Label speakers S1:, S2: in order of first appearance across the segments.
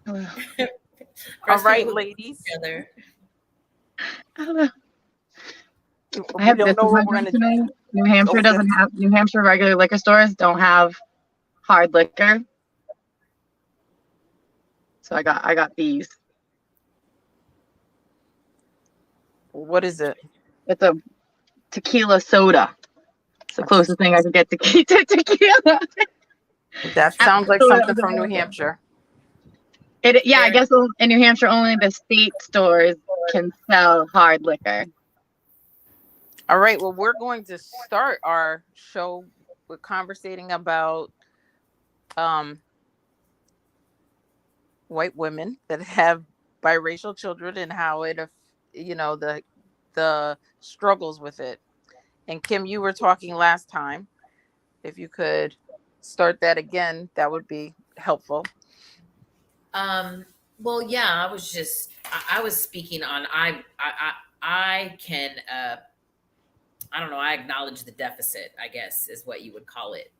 S1: All
S2: First
S1: right,
S2: people who
S1: ladies.
S2: together.
S3: I don't know. I
S1: We
S3: have this
S1: don't know
S3: as my
S1: what we're
S3: joke
S1: gonna
S3: today.
S1: go for.
S3: New Hampshire regular liquor stores don't have hard liquor. So I got these.
S1: What is it?
S3: It's a tequila soda. It's the closest thing I can get to tequila.
S1: That sounds like something from New Hampshire.
S3: I guess in New Hampshire only the state stores can sell hard liquor.
S1: All right. Well, we're going to start our show with conversating about um, white women that have biracial children and how the struggles with it. And Kim, you were talking last time. If you could start that again, that would be helpful.
S2: Well, yeah, I was speaking on I can I don't know, I acknowledge the deficit, I guess is what you would call it.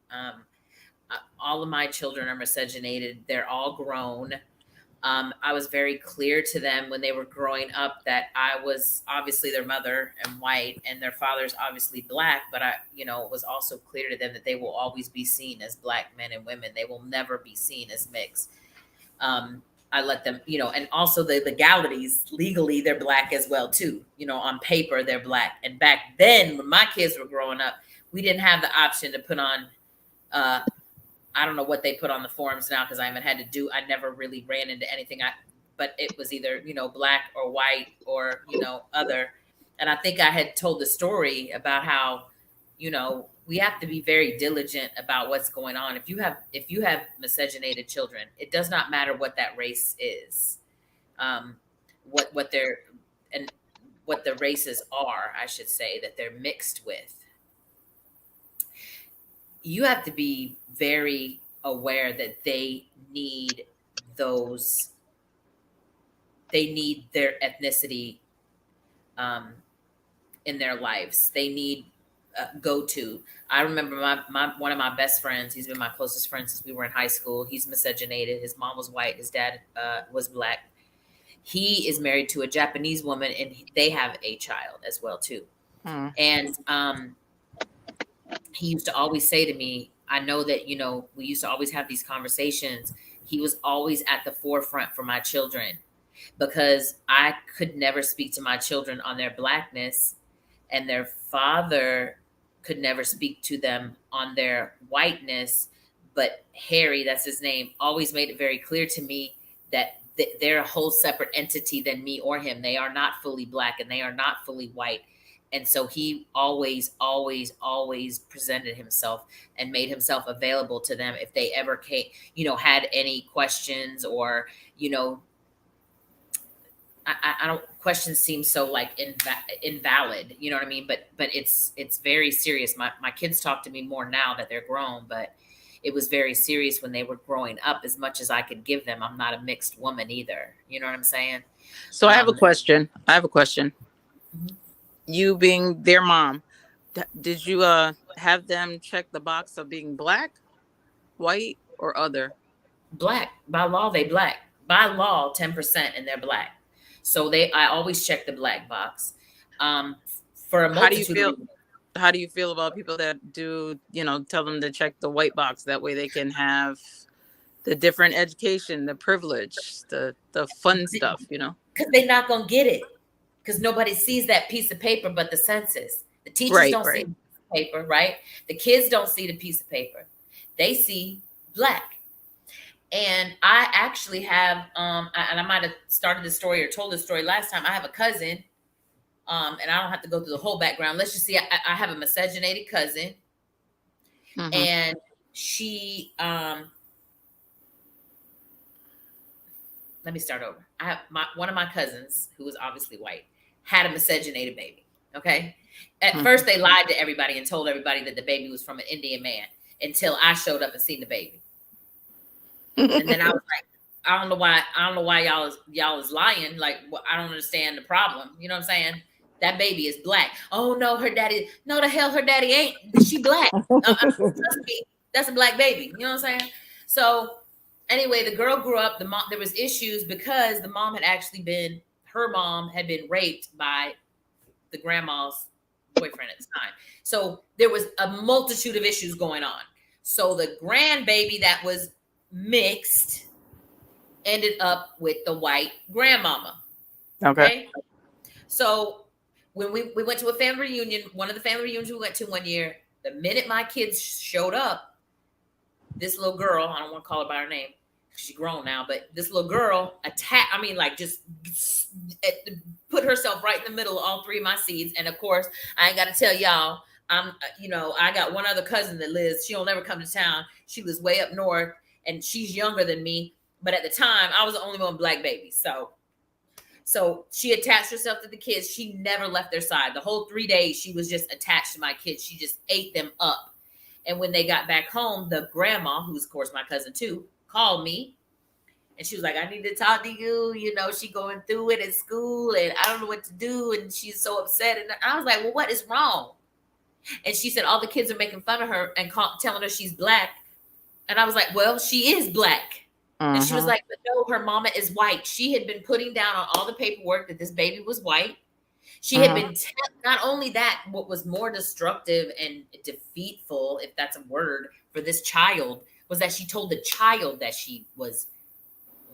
S2: All of my children are miscegenated. They're all grown. I was very clear to them when they were growing up that I was obviously their mother and white and their father's obviously black, but it was also clear to them that they will always be seen as black men and women. They will never be seen as mixed. I let them, and also the legalities, legally, they're black as well, too. On paper, they're black. And back then, when my kids were growing up, we didn't have the option to put on, I don't know what they put on the forms now because I haven't had to I never really ran into anything. But it was either, black or white or, other. And I think I had told the story about how, we have to be very diligent about what's going on. If you have miscegenated children, it does not matter what that race is, what the races are, I should say, that they're mixed with. You have to be very aware that they need their ethnicity in their lives. They need go-to. I remember one of my best friends. He's been my closest friend since we were in high school. He's miscegenated. His mom was white. His dad was black. He is married to a Japanese woman, and they have a child as well too. And he used to always say to me, I know that, we used to always have these conversations. He was always at the forefront for my children because I could never speak to my children on their blackness, and their father could never speak to them on their whiteness. But Harry, that's his name, always made it very clear to me that they're a whole separate entity than me or him. They are not fully black and they are not fully white. And so he always, always, always presented himself and made himself available to them if they ever came, had any questions or, I don't, questions seem so like invalid, you know what I mean? But it's very serious. My kids talk to me more now that they're grown, but it was very serious when they were growing up. As much as I could give them, I'm not a mixed woman either. You know what I'm saying?
S1: So I have a question. Mm-hmm. You being their mom, did you have them check the box of being black, white, or other?
S2: Black. By law, they black. By law, 10%, and they're black. So I always check the black box. For a multitude.
S1: How do you feel about people that do, tell them to check the white box? That way they can have the different education, the privilege, the fun stuff,
S2: Because they're not going to get it. Because nobody sees that piece of paper but the census. The teachers don't see the piece of paper, right? The kids don't see the piece of paper. They see black. And I actually have, and I might have started the story or told the story last time. I have a cousin, and I don't have to go through the whole background. Let's just see. I have a miscegenated cousin, mm-hmm. and she. Let me start over. I have one of my cousins, who was obviously white, had a miscegenated baby. Okay. At first, they lied to everybody and told everybody that the baby was from an Indian man until I showed up and seen the baby. And then I was like, I don't know why y'all is lying. Like, I don't understand the problem. You know what I'm saying? That baby is black. Oh no, her daddy. No, the hell, her daddy ain't. She black. Trust me, that's a black baby. You know what I'm saying? So Anyway, the girl grew up. The mom, there was issues because the mom had actually been, her mom had been raped by the grandma's boyfriend at the time. So there was a multitude of issues going on. So the grandbaby that was mixed ended up with the white grandmama.
S1: Okay.
S2: So when we went to a family reunion, one of the family reunions we went to one year, the minute my kids showed up, this little girl, I don't want to call her by her name, she's grown now, but this little girl just put herself right in the middle of all three of my seeds. And of course, I ain't got to tell y'all, I got one other cousin that lives, she'll never come to town. She lives way up north and she's younger than me. But at the time, I was the only one black baby. So she attached herself to the kids. She never left their side. The whole 3 days, she was just attached to my kids. She just ate them up. And when they got back home, the grandma, who's of course my cousin too, called me. And she was like, I need to talk to you. You know, she going through it at school and I don't know what to do. And she's so upset. And I was like, well, what is wrong? And she said, all the kids are making fun of her and telling her she's black. And I was like, well, she is black. And she was like, but no, her mama is white. She had been putting down on all the paperwork that this baby was white. She had been, not only that, what was more destructive and defeatful, if that's a word, for this child, was that she told the child that she was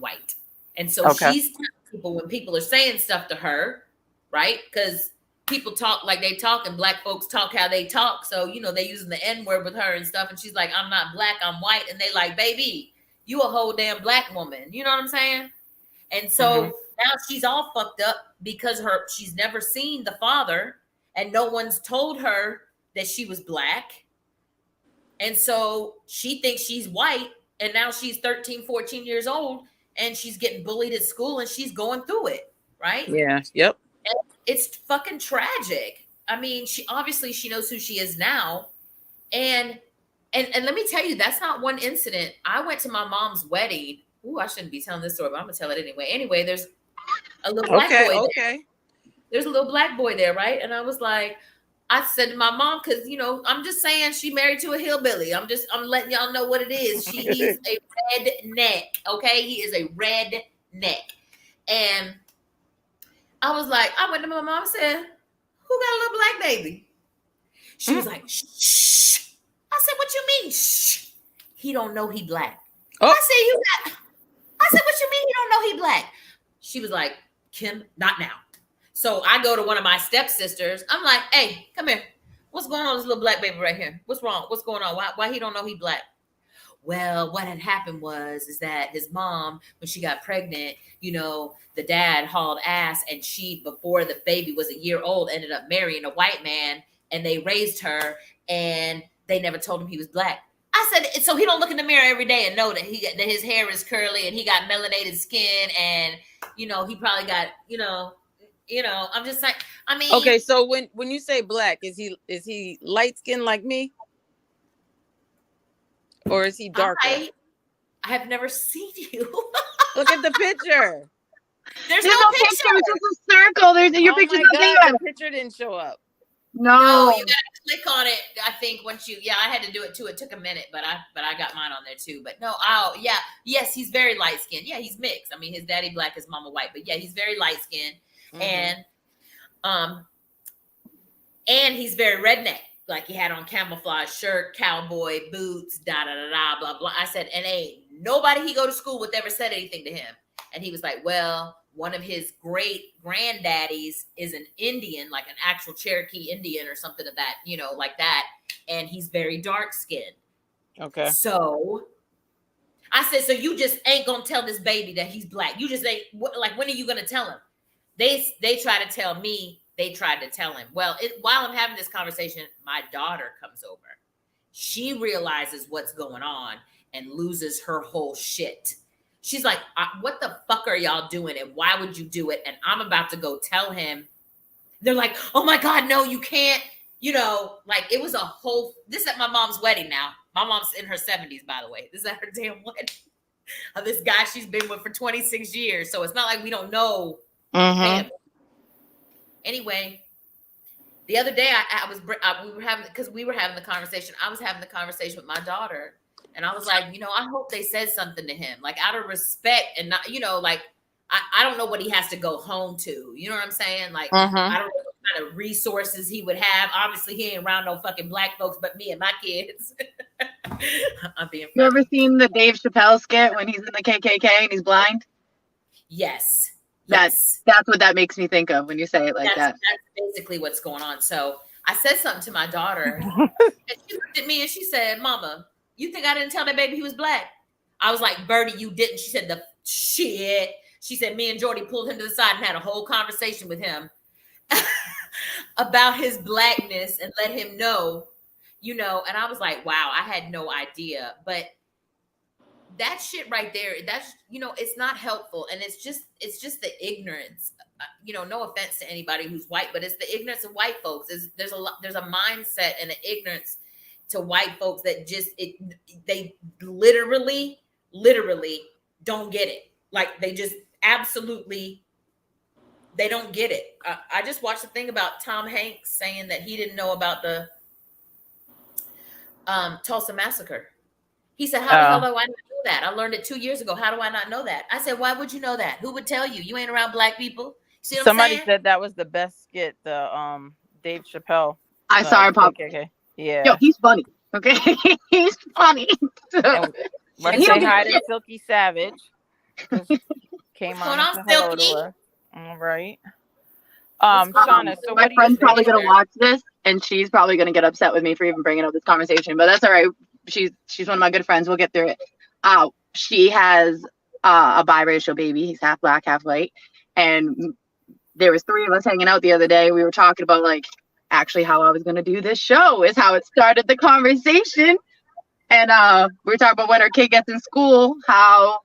S2: white. And so she's telling people when people are saying stuff to her, right? Because people talk like they talk and black folks talk how they talk. So, you know, they using the N-word with her and stuff. And she's like, I'm not black, I'm white. And they like, baby, you a whole damn black woman. You know what I'm saying? And so now she's all fucked up because she's never seen the father and no one's told her that she was black. And so she thinks she's white. And now she's 13, 14 years old and she's getting bullied at school and she's going through it. Right?
S1: Yeah. Yep.
S2: And it's fucking tragic. I mean, she knows who she is now. And let me tell you, that's not one incident. I went to my mom's wedding. Ooh, I shouldn't be telling this story, but I'm gonna tell it anyway. Anyway, there's a little black boy there. There's a little black boy there, right? And I was like, I said to my mom, because I'm just saying she married to a hillbilly. I'm letting y'all know what it is. He's a redneck, okay? He is a redneck. And I was like, I went to my mom and said, who got a little black baby? She was like, shh. I said, what you mean? Shh. He don't know he black. I said, what you mean he don't know he black? She was like, Kim, not now. So I go to one of my stepsisters. I'm like, hey, come here. What's going on with this little black baby right here? What's wrong? What's going on? Why he don't know he black? Well, what had happened is that his mom, when she got pregnant, the dad hauled ass and she, before the baby was a year old, ended up marrying a white man and they raised her and they never told him he was black. I said, so he don't look in the mirror every day and know that that his hair is curly and he got melanated skin and, he probably got, I'm just saying, I mean.
S1: Okay. So when you say black, is he light skinned like me? Or is he darker?
S2: I have never seen you.
S1: Look at the picture.
S2: There's no picture.
S3: It's just a circle. Your picture's not there.
S1: The picture didn't show up.
S3: No,
S2: you gotta click on it. I think once I had to do it too. It took a minute, but I got mine on there too. But no, yes, he's very light skinned. Yeah, he's mixed. I mean, his daddy black, his mama white. But yeah, he's very light skinned, and he's very redneck. Like he had on camouflage shirt, cowboy boots, da da da da, blah blah. I said, and ain't nobody he go to school with ever said anything to him. And he was like, well, one of his great granddaddies is an Indian, like an actual Cherokee Indian or something of that, like that. And he's very dark skinned. Okay. So I said, so you just ain't gonna tell this baby that he's black. You just ain't, like, when are you gonna tell him? They try to tell me, they tried to tell him. Well, while I'm having this conversation, my daughter comes over. She realizes what's going on and loses her whole shit. She's like, what the fuck are y'all doing? And why would you do it? And I'm about to go tell him. They're like, oh my God, no, you can't. Like it was this is at my mom's wedding now. My mom's in her 70s, by the way. This is at her damn wedding. Of this guy she's been with for 26 years. So it's not like we don't know. Anyway, the other day we were having the conversation. I was having the conversation with my daughter. And I was like, I hope they said something to him, like out of respect and not, like I don't know what he has to go home to. You know what I'm saying? Like,
S1: Mm-hmm.
S2: I don't know what kind of resources he would have. Obviously, he ain't around no fucking black folks but me and my kids. I'm being funny.
S3: You ever seen the Dave Chappelle skit when he's in the KKK and he's blind?
S2: Yes.
S3: That's what that makes me think of when you say it like that.
S2: That's basically what's going on. So I said something to my daughter, and she looked at me and she said, "Mama, you think I didn't tell that baby he was black?" I was like, "Birdie, you didn't." She said, "The shit." She said, "Me and Jordy pulled him to the side and had a whole conversation with him about his blackness and let him know, And I was like, wow, I had no idea. But that shit right there, that's, it's not helpful. And it's just the ignorance, no offense to anybody who's white, but it's the ignorance of white folks. There's a mindset and an ignorance to white folks that they literally don't get it. Like they just absolutely, they don't get it. I just watched a thing about Tom Hanks saying that he didn't know about the Tulsa massacre. He said, how the hell do I not know that? I learned it 2 years ago. How do I not know that? I said, why would you know that? Who would tell you? You ain't around black people. See what
S1: Somebody
S2: I'm saying?
S1: said that was the best skit, the Dave Chappelle.
S3: I saw it pop.
S1: Okay. Yeah.
S3: Yo, he's funny. Okay, he's funny.
S1: And let's say hi to Silky Savage. Came on.
S2: Hold on,
S1: Hello
S2: Silky.
S1: to her. All right. Shauna, so
S3: my
S1: what do you
S3: friend's
S1: say?
S3: probably gonna watch this, and she's probably gonna get upset with me for even bringing up this conversation. But that's all right. She's one of my good friends. We'll get through it. She has a biracial baby. He's half black, half white, and there was 3 of us hanging out the other day. We were talking about like actually how I was gonna do this show is how it started the conversation, and we were talking about when our kid gets in school, how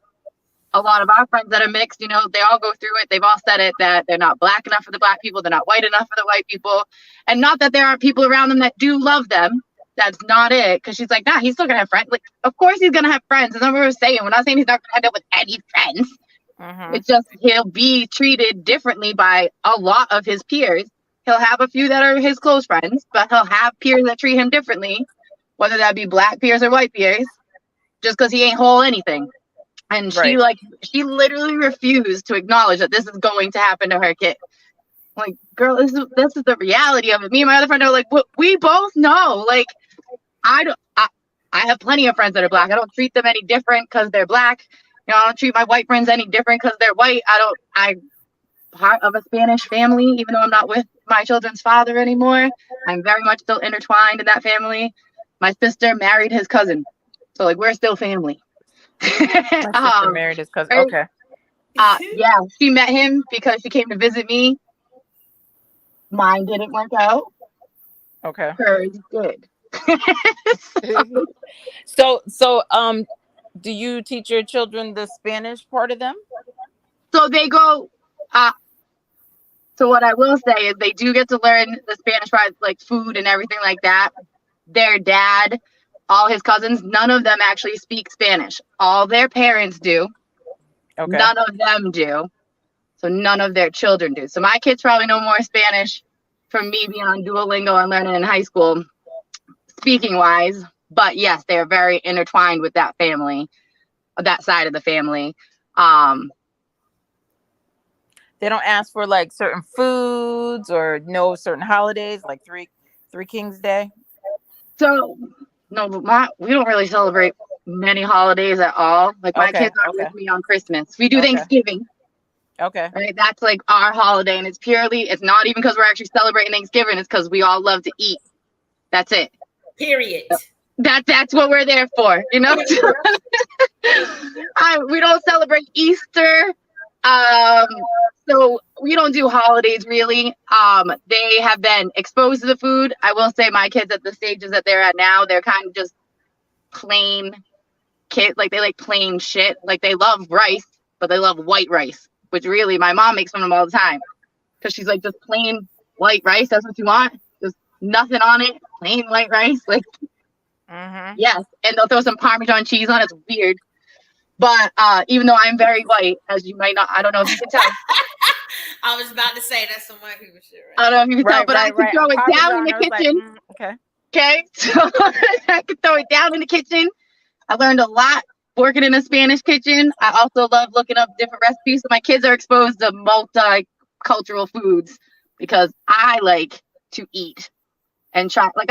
S3: a lot of our friends that are mixed, they all go through it. They've all said it, that they're not black enough for the black people. They're not white enough for the white people. And not that there aren't people around them that do love them. That's not it. Because she's like, nah, he's still going to have friends. Like, of course he's going to have friends. That's what we were saying. We're not saying he's not going to end up with any friends.
S1: Mm-hmm.
S3: It's just he'll be treated differently by a lot of his peers. He'll have a few that are his close friends, but he'll have peers that treat him differently, whether that be black peers or white peers, just because he ain't whole anything. And she literally refused to acknowledge that this is going to happen to her kid. Like, girl, this is the reality of it. Me and my other friend are like, we both know. Like, I have plenty of friends that are black. I don't treat them any different because they're black. I don't treat my white friends any different because they're white. I'm part of a Spanish family, even though I'm not with my children's father anymore. I'm very much still intertwined in that family. My sister married his cousin. So, like, we're still family.
S1: My sister married his cousin. Okay.
S3: Yeah, she met him because she came to visit me. Mine didn't work out.
S1: Okay.
S3: Hers did.
S1: So, do you teach your children the Spanish part of them?
S3: So they go. So what I will say is they do get to learn the Spanish part, like food and everything like that. Their dad, all his cousins, none of them actually speak Spanish. All their parents do.
S1: Okay.
S3: None of them do. So none of their children do. So my kids probably know more Spanish from me being on Duolingo and learning in high school, speaking wise. But yes, they're very intertwined with that family, that side of the family.
S1: They don't ask for like certain foods or no certain holidays, like Three Kings Day.
S3: So no, we don't really celebrate many holidays at all. Like my kids are with me on Christmas. We do Thanksgiving.
S1: Okay.
S3: Right. That's like our holiday. And it's not even because we're actually celebrating Thanksgiving. It's because we all love to eat. That's it.
S2: Period.
S3: That's what we're there for, we don't celebrate Easter. So we don't do holidays really. They have been exposed to the food. I will say my kids at the stages that they're at now, they're kind of just plain kids. Like they like plain shit. Like they love rice, but they love white rice, which really my mom makes fun of them all the time because she's like, just plain white rice. That's what you want. Just nothing on it. Plain white rice. Like, yes. And they'll throw some Parmesan cheese on it. It's weird. But even though I'm very white, as you might not, I don't know if you can tell.
S2: I was about to say that's some white people shit, right?
S3: I don't know if you can tell, but I can throw it down in the kitchen.
S1: Like,
S3: Okay. So I can throw it down in the kitchen. I learned a lot working in a Spanish kitchen. I also love looking up different recipes. So my kids are exposed to multicultural foods because I like to eat and try. Like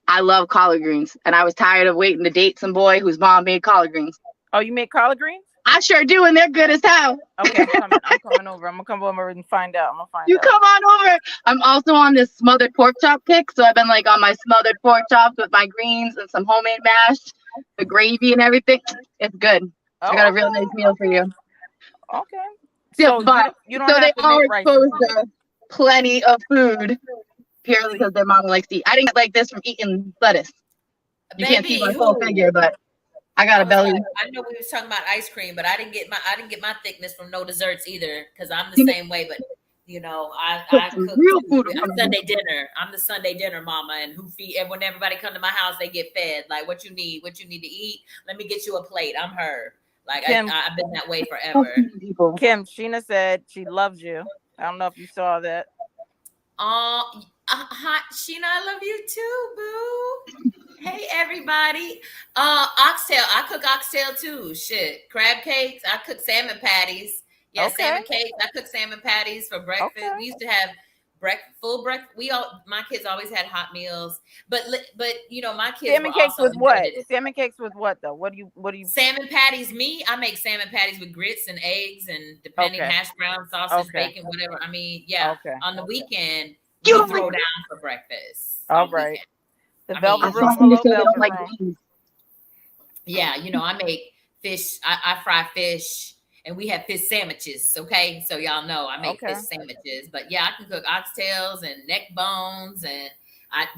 S3: I love collard greens, and I was tired of waiting to date some boy whose mom made collard greens.
S1: Oh, you make collard greens?
S3: I sure do, and they're good as hell.
S1: Okay, I'm coming over. I'm gonna come over and find out. I'm gonna find
S3: You
S1: out.
S3: come on over. I'm also on this smothered pork chop kick, so I've been like on my smothered pork chops with my greens and some homemade mash, the gravy and everything. It's good.
S1: Oh,
S3: I got a real nice meal for you.
S1: Okay.
S3: Yeah,
S1: So
S3: but
S1: you don't
S3: so
S1: have
S3: they
S1: to
S3: are
S1: make rice.
S3: exposed to plenty of food purely because their mama likes to eat. I didn't get like this from eating lettuce. You can't see my full figure, but I got a belly.
S2: I know we was talking about ice cream, but I didn't get my thickness from no desserts either because I'm the same way. But you know, I
S3: some
S2: cook
S3: real
S2: too.
S3: food
S2: I'm
S3: around
S2: Sunday dinner. I'm the Sunday dinner mama, and who feed. And when everybody come to my house, they get fed. Like what you need to eat. Let me get you a plate. I'm her. Like
S1: Kim,
S2: I've been that way forever.
S3: people.
S1: Kim, Sheena said she loves you. I don't know if you saw that.
S2: Hi, Sheena, I love you too, boo. Hey, everybody. Oxtail. I cook oxtail too. Shit. Crab cakes. I cook salmon patties. Yeah,
S1: Okay.
S2: salmon cakes. I cook salmon patties for breakfast.
S1: Okay.
S2: We used to have full breakfast. My kids always had hot meals. But you know, my kids
S1: Salmon
S2: were
S1: cakes
S2: also
S1: with what?
S2: embedded.
S1: Salmon cakes with what though? What do you?
S2: Salmon patties. I make salmon patties with grits and eggs and depending
S1: Okay.
S2: hash brown, sausage,
S1: Okay.
S2: bacon, whatever. I mean, yeah.
S1: Okay.
S2: On the weekend, we
S3: You don't
S2: throw
S3: like-
S2: down for breakfast.
S1: All
S2: on
S1: right.
S2: weekend.
S1: The
S2: I
S1: velvet
S2: mean,
S3: I
S1: room.
S3: saw you
S1: Hello,
S3: say they
S1: velvet
S3: don't like
S1: room.
S3: beans.
S2: Yeah, you know, I make fish. I fry fish, and we have fish sandwiches. Okay, so y'all know I make
S1: Okay.
S2: fish sandwiches. But yeah, I can cook oxtails and neck bones and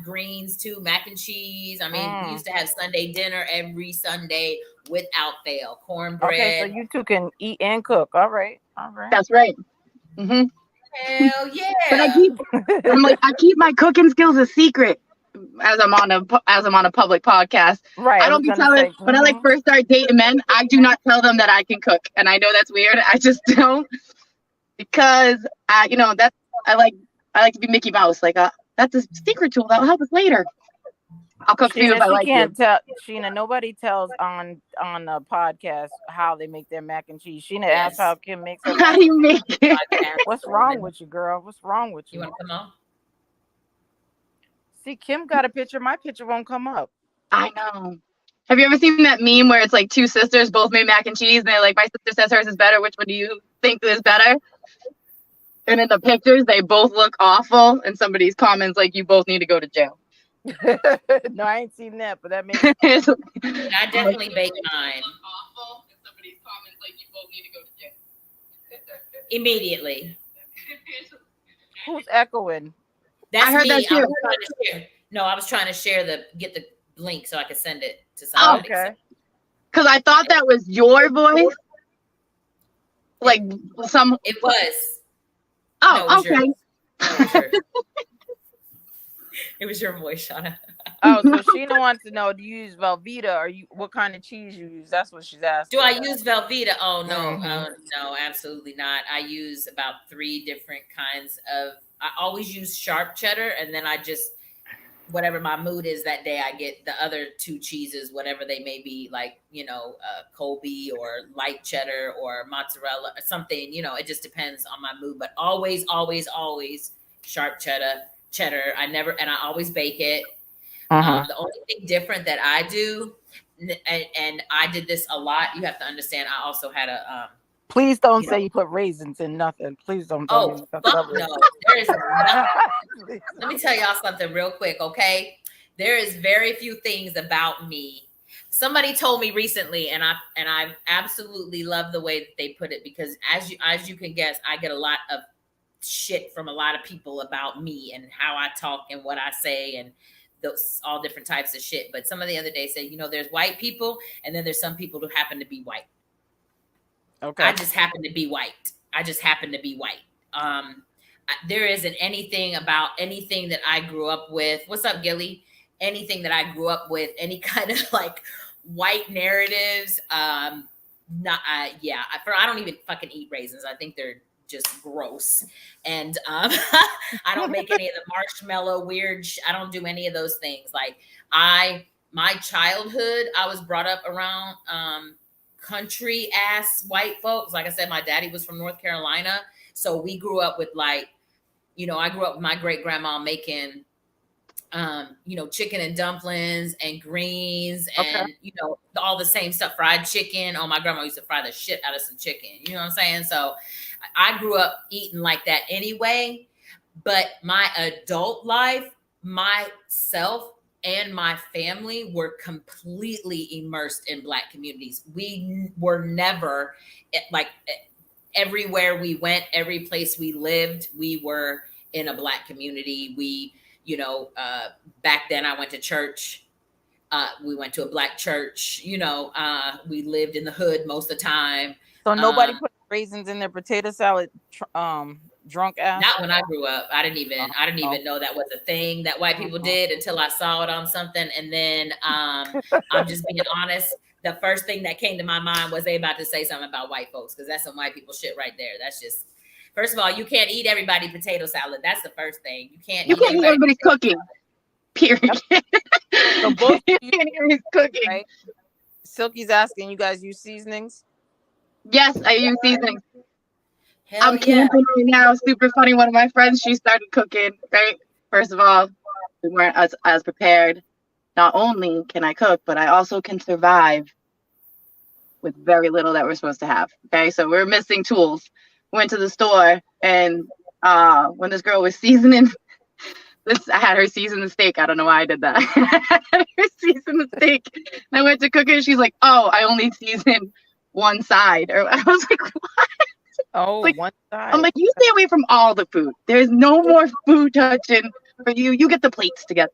S2: greens too, mac and cheese. I mean, we used to have Sunday dinner every Sunday without fail. Cornbread.
S1: Okay, so you two can eat and cook. All right. All right.
S3: That's right. Mm-hmm.
S2: Hell yeah!
S3: But I keep my cooking skills a secret as I'm on a public podcast.
S1: Right.
S3: I don't be telling when I like first start dating men. I do not tell them that I can cook, and I know that's weird. I just don't because I like to be Mickey Mouse. Like that's a secret tool that will help us later. I'll cook for you if I like you.
S1: Tell Sheena. Nobody tells on a podcast how they make their mac and cheese. Sheena asked how Kim makes her.
S3: How do you make it?
S1: What's wrong with you, girl? What's wrong with you?
S2: You want to come on?
S1: See, Kim got a picture. My picture won't come up.
S3: I know. Have you ever seen that meme where it's like two sisters both made mac and cheese and they're like, my sister says hers is better. Which one do you think is better? And in the pictures, they both look awful. And somebody's comments like, you both need to go to jail.
S1: No, I ain't seen that, but that makes
S2: I definitely bake mine.
S3: Awful. And somebody's comments like, you both need to go to jail.
S2: Immediately.
S1: Who's echoing?
S2: That's
S3: I heard
S2: me.
S3: that too.
S2: I was trying to get the link so I could send it to somebody.
S1: Okay.
S3: Because I thought that was your voice. Like some.
S2: It was.
S3: Oh,
S2: No, it was
S3: okay.
S2: yours. No, it was yours. It was your voice, Shauna.
S1: Oh, so Sheena wants to know: do you use Velveeta, or what kind of cheese you use? That's what she's asking.
S2: Do I use Velveeta? Oh no,
S1: Mhm.
S2: no, absolutely not. I use about 3 different kinds of. I always use sharp cheddar, and then I just whatever my mood is that day, I get the other 2 cheeses, whatever they may be, like Colby or light cheddar or mozzarella or something. You know, it just depends on my mood. But always, always, always sharp cheddar. I always bake it. The only thing different that I do, and I did this a lot. You have to understand. I also had a.
S1: Please don't say you put raisins in nothing. Please don't.
S2: Oh, fuck no. There is nothing. Let me tell y'all something real quick, okay? There is very few things about me. Somebody told me recently, and I absolutely love the way that they put it, because as you can guess, I get a lot of shit from a lot of people about me and how I talk and what I say and those all different types of shit. But some of the other day said, there's white people, and then there's some people who happen to be white.
S1: Okay.
S2: I just happen to be white. There isn't anything about anything that I grew up with. What's up, Gilly? Anything that I grew up with, any kind of like white narratives. I don't even fucking eat raisins. I think they're just gross. And I don't make any of the marshmallow weird. I don't do any of those things. Like my childhood, I was brought up around country ass white folks. Like I said, my daddy was from North Carolina. So we grew up with like, you know, I grew up with my great grandma making, you know, chicken and dumplings and greens and, you know, all the same stuff, fried chicken. Oh, my grandma used to fry the shit out of some chicken. You know what I'm saying? So I grew up eating like that anyway. But my adult life, myself and my family were completely immersed in Black communities. We were never like everywhere we went, every place we lived, we were in a Black community. We, you know, back then I went to church. We went to a Black church, you know, we lived in the hood most of the time.
S1: So nobody put raisins in their potato salad, drunk ass?
S2: Not when I grew up. I didn't even know that was a thing that white people did until I saw it on something. And then I'm just being honest. The first thing that came to my mind was they about to say something about white folks, because that's some white people shit right there. That's just, first of all, you can't eat everybody potato salad. That's the first thing. You can't eat
S3: everybody's cooking. Period.
S1: So both
S3: you can't hear his cooking.
S1: Right? Silky's asking, you guys use seasonings?
S3: Yes, I use seasonings.
S2: Hell
S3: I'm
S2: yeah.
S3: camping right now. Super funny. One of my friends, she started cooking, right? First of all, we weren't as prepared. Not only can I cook, but I also can survive with very little that we're supposed to have. Okay, so we're missing tools. Went to the store, and when this girl was seasoning this, I had her season the steak. I don't know why I did that. I had her season the steak. And I went to cook it. She's like, "Oh, I only season one side." Or I was like, "What?"
S1: Oh,
S3: like,
S1: one side.
S3: I'm like, "You stay away from all the food. There's no more food touching for you. You get the plates together."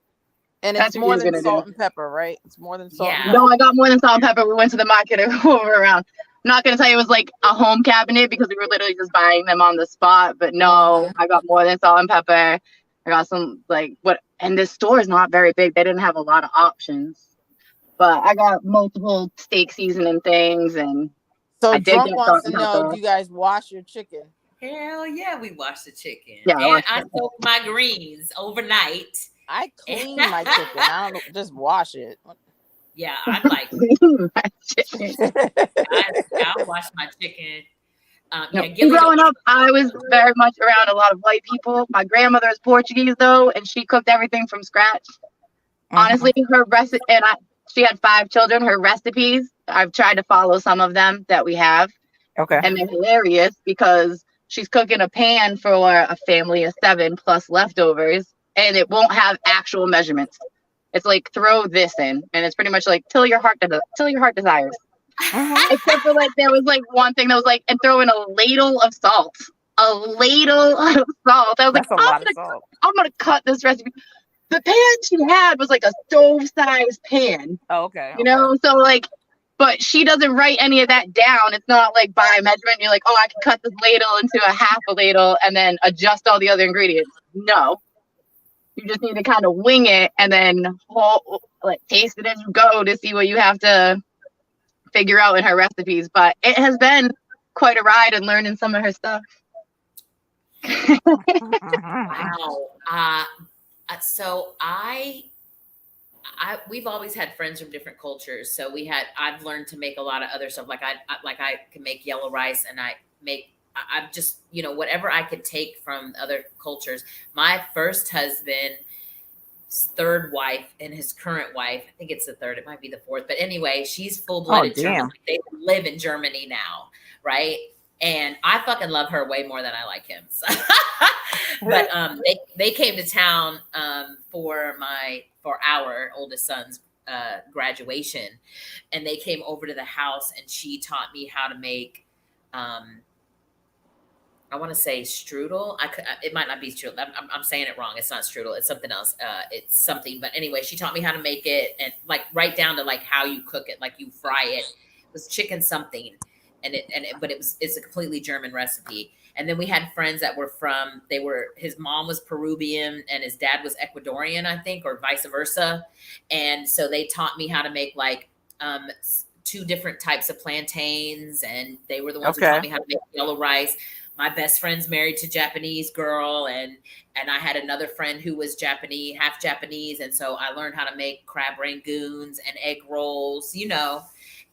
S1: And
S3: That's
S1: it's
S3: what
S1: more
S3: he's
S1: than
S3: gonna
S1: salt
S3: do.
S1: and pepper, right? It's more than salt.
S2: Yeah.
S1: And
S3: No, I got more than salt and pepper. We went to the market and we were around. I'm not gonna tell you it was like a home cabinet because we were literally just buying them on the spot. But no, I got more than salt and pepper. I got some like what, and this store is not very big. They didn't have a lot of options. But I got multiple steak seasoning things, and
S1: So
S3: I did
S1: Drunk
S3: get
S1: wants
S3: salt
S1: to
S3: and
S1: know,
S3: pepper.
S1: do you guys wash your chicken?
S2: Hell yeah, we wash the chicken.
S3: Yeah, I
S2: And
S3: wash
S2: I
S3: it.
S2: soak my greens overnight.
S1: I clean my chicken. I don't just wash it.
S2: Yeah, I'm like,
S3: My chicken.
S2: I'll wash my chicken.
S3: No.
S2: Yeah, Gilly
S3: Growing up, I was very much around a lot of white people. My grandmother is Portuguese though, and she cooked everything from scratch. Honestly, her recipe, and she had 5 children. Her recipes, I've tried to follow some of them that we have,
S1: Okay.
S3: and they're hilarious because she's cooking a pan for a family of 7 plus leftovers, and it won't have actual measurements. It's like throw this in, and it's pretty much like till your heart desires. Except for like there was like one thing that was like, and throw in a ladle of salt. A ladle of salt. I was
S1: That's
S3: like,
S1: a lot of salt.
S3: I'm gonna cut this recipe. The pan she had was like a stove-sized pan,
S1: Oh, okay.
S3: you know. So like, but she doesn't write any of that down. It's not like by measurement. You're like, oh, I can cut this ladle into a half a ladle and then adjust all the other ingredients. No, you just need to kind of wing it and then taste it as you go to see what you have to figure out in her recipes. But it has been quite a ride in learning some of her stuff.
S2: Wow. So we've always had friends from different cultures. So I've learned to make a lot of other stuff. Like I can make yellow rice, and I've just, you know, whatever I could take from other cultures. My first husband's third wife and his current wife, I think it's the third, it might be the fourth, but anyway, she's full-blooded German. They live in Germany now, right? And I fucking love her way more than I like him. So. But they came to town for our oldest son's graduation, and they came over to the house, and she taught me how to make I want to say strudel. It might not be strudel. I'm saying it wrong. It's not strudel. It's something else. It's something. But anyway, she taught me how to make it, and like right down to like how you cook it, like you fry it. It was chicken something, but it's a completely German recipe. And then we had friends that were his mom was Peruvian and his dad was Ecuadorian, I think, or vice versa. And so they taught me how to make like 2 different types of plantains, and they were the ones who taught me how to make yellow rice. my best friend's married to Japanese girl, and I had another friend who was Japanese, half Japanese, and so I learned how to make crab rangoons and egg rolls,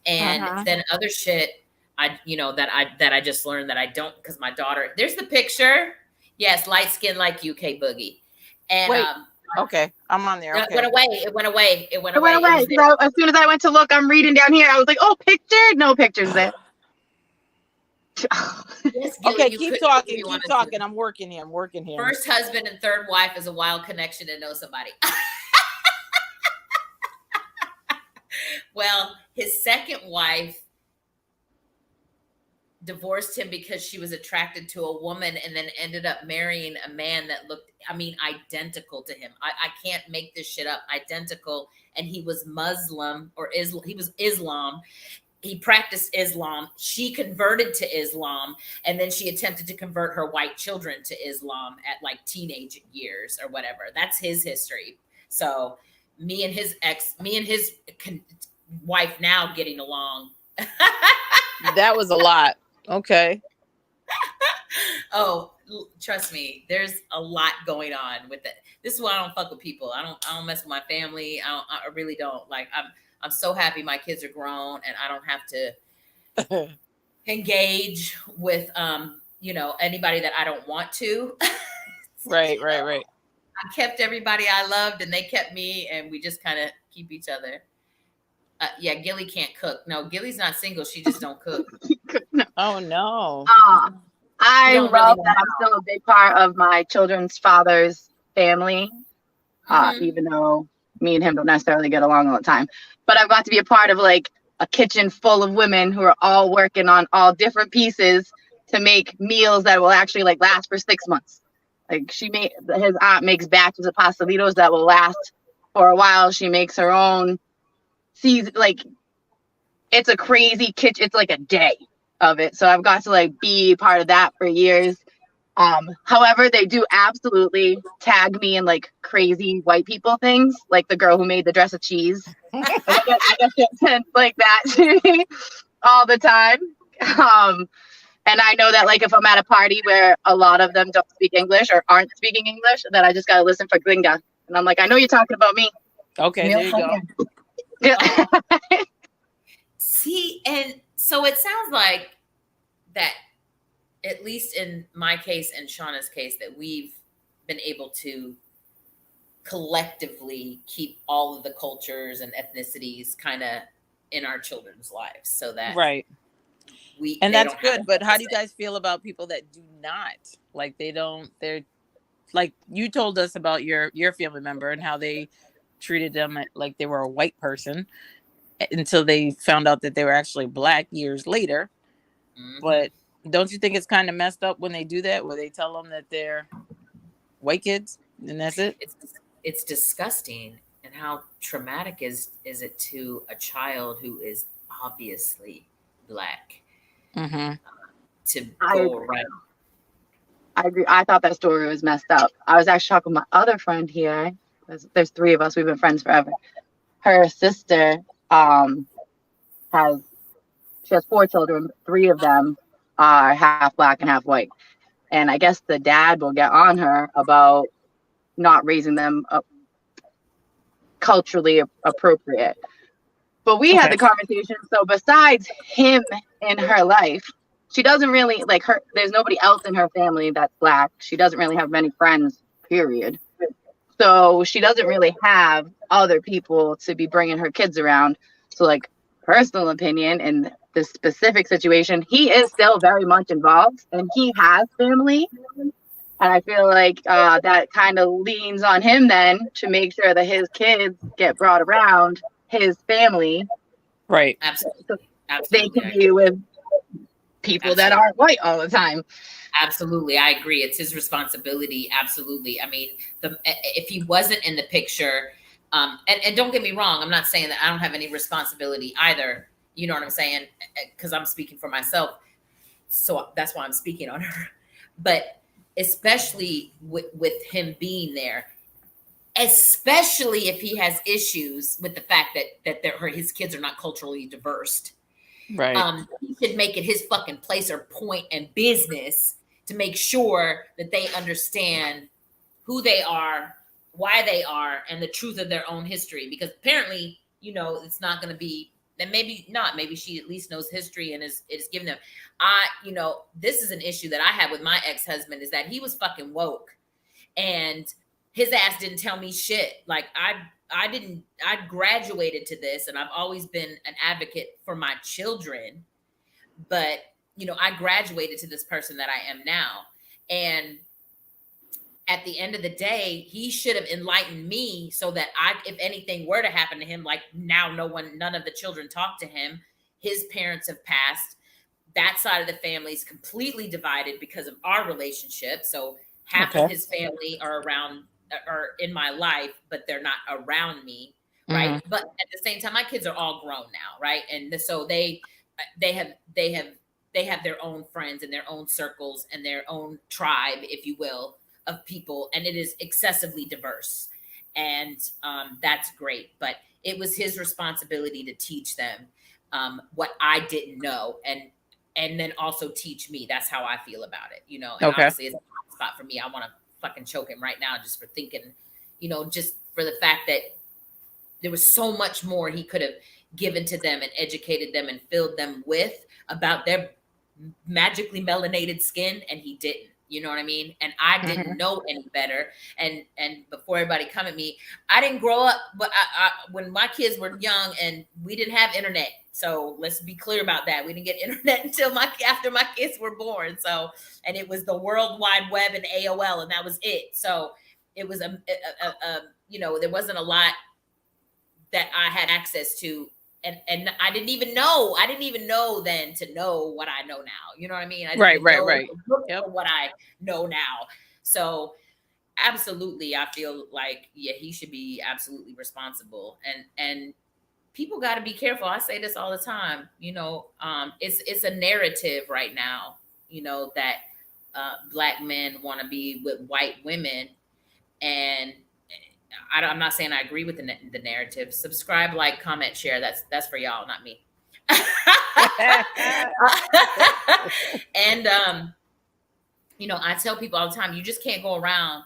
S2: and then other shit that I just learned that I don't, because my daughter, there's the picture. Yes, light skin like you, K Boogie. And
S1: wait, okay, I'm on there. Okay.
S2: It went away. It went away.
S3: It went away. So as soon as I went to look, I'm reading down here. I was like, oh, picture? No pictures there.
S2: Yes, Gilly,
S1: okay, keep talking. I'm working here.
S2: First husband and third wife is a wild connection to know somebody. Well, his second wife divorced him because she was attracted to a woman and then ended up marrying a man that looked, identical to him. I can't make this shit up. Identical. And he was Muslim or Islam. He was Islam. He practiced Islam. She converted to Islam. And then she attempted to convert her white children to Islam at like teenage years or whatever. That's his history. So me and his wife now getting along.
S1: That was a lot. Okay.
S2: Oh, trust me, there's a lot going on with it. This is why I don't fuck with people. I don't mess with my family. I really don't. Like, I'm so happy my kids are grown and I don't have to engage with anybody that I don't want to.
S1: Right.
S2: I kept everybody I loved and they kept me, and we just kind of keep each other. Yeah, Gilly can't cook. No, Gilly's not single. She just don't cook.
S1: Oh no.
S3: I love that I'm still a big part of my children's father's family, even though me and him don't necessarily get along all the time. But I've got to be a part of like a kitchen full of women who are all working on all different pieces to make meals that will actually like last for 6 months. Like his aunt makes batches of pastelitos that will last for a while. She makes her own. Like, it's a crazy kitchen. It's like a day of it. So I've got to like be part of that for years. However, they do absolutely tag me in like crazy white people things, like the girl who made the dress of cheese. I get sent like that to me all the time. And I know that like if I'm at a party where a lot of them don't speak English or aren't speaking English, that I just gotta listen for gringa. And I'm like, I know you're talking about me.
S1: Okay, there you go.
S2: See, and so it sounds like that, at least in my case and Shauna's case, that we've been able to collectively keep all of the cultures and ethnicities kind of in our children's lives, so that
S1: that's good. But how do you guys feel about people that do not, like, they're like, you told us about your family member and how they treated them like they were a white person until they found out that they were actually Black years later. But don't you think it's kind of messed up when they do that, where they tell them that they're white kids and that's it?
S2: It's disgusting. And how traumatic is it to a child who is obviously Black to go around?
S3: I agree. I thought that story was messed up. I was actually talking with my other friend here. There's 3 of us. We've been friends forever. Her sister has 4 children. 3 of them are half Black and half white. And I guess the dad will get on her about not raising them up culturally appropriate. But we had the conversation. So besides him in her life, she doesn't really like her. There's nobody else in her family that's Black. She doesn't really have many friends, period. So she doesn't really have other people to be bringing her kids around. So like, personal opinion in this specific situation, he is still very much involved and he has family. And I feel like that kind of leans on him then to make sure that his kids get brought around his family.
S2: Right. Absolutely.
S3: So they can be with people that aren't white all the time.
S2: Absolutely. I agree. It's his responsibility. Absolutely. I mean, if he wasn't in the picture, and don't get me wrong, I'm not saying that I don't have any responsibility either. You know what I'm saying? Because I'm speaking for myself. So that's why I'm speaking on her. But especially with him being there, especially if he has issues with the fact that his kids are not culturally diverse.
S1: Right.
S2: He should make it his fucking place or point and business to make sure that they understand who they are, why they are, and the truth of their own history. Because apparently, you know, it's not going to be, and maybe not, maybe she at least knows history and is giving them. You know, this is an issue that I had with my ex-husband, is that he was fucking woke, and his ass didn't tell me shit. Like I graduated to this, and I've always been an advocate for my children, but you know, I graduated to this person that I am now. And at the end of the day, he should have enlightened me so that if anything were to happen to him, like now none of the children talk to him. His parents have passed. That side of the family is completely divided because of our relationship. So half of his family are in my life, but they're not around me. Right. Mm-hmm. But at the same time, my kids are all grown now. Right. And so they have their own friends and their own circles and their own tribe, if you will, of people. And it is excessively diverse. And that's great. But it was his responsibility to teach them what I didn't know, and then also teach me. That's how I feel about it, you know. And obviously it's a hot spot for me. I want to fucking choke him right now just for thinking, you know, just for the fact that there was so much more he could have given to them and educated them and filled them with about their magically melanated skin, and he didn't. You know what I mean? And I didn't know any better. And before everybody come at me, I didn't grow up, but I when my kids were young, and we didn't have internet. So let's be clear about that. We didn't get internet until after my kids were born. So, and it was the World Wide Web and AOL, and that was it. So it was you know, there wasn't a lot that I had access to. And I didn't even know then to know what I know now. You know what I mean? Right. Yep. What I know now. So absolutely, I feel like, yeah, he should be absolutely responsible. And people got to be careful. I say this all the time. You know, it's a narrative right now, you know, that Black men want to be with white women. And I'm not saying I agree with the narrative. Subscribe, like, comment, share. That's for y'all, not me. And you know, I tell people all the time, you just can't go around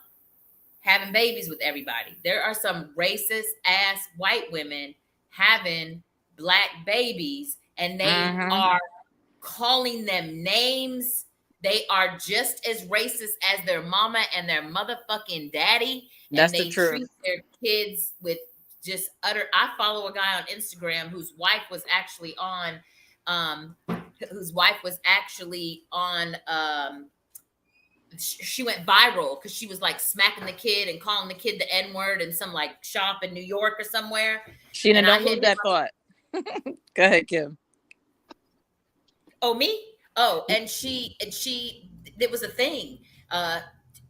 S2: having babies with everybody. There are some racist ass white women having Black babies, and they are calling them names. They are just as racist as their mama and their motherfucking daddy.
S1: That's
S2: and they
S1: the truth.
S2: Treat their kids with just utter. I follow a guy on Instagram whose wife was actually on, she went viral because she was like smacking the kid and calling the kid the N-word in some like shop in New York or somewhere.
S1: Sheena, don't lose that thought. Go ahead, Kim.
S2: Oh, me? Oh, and it was a thing.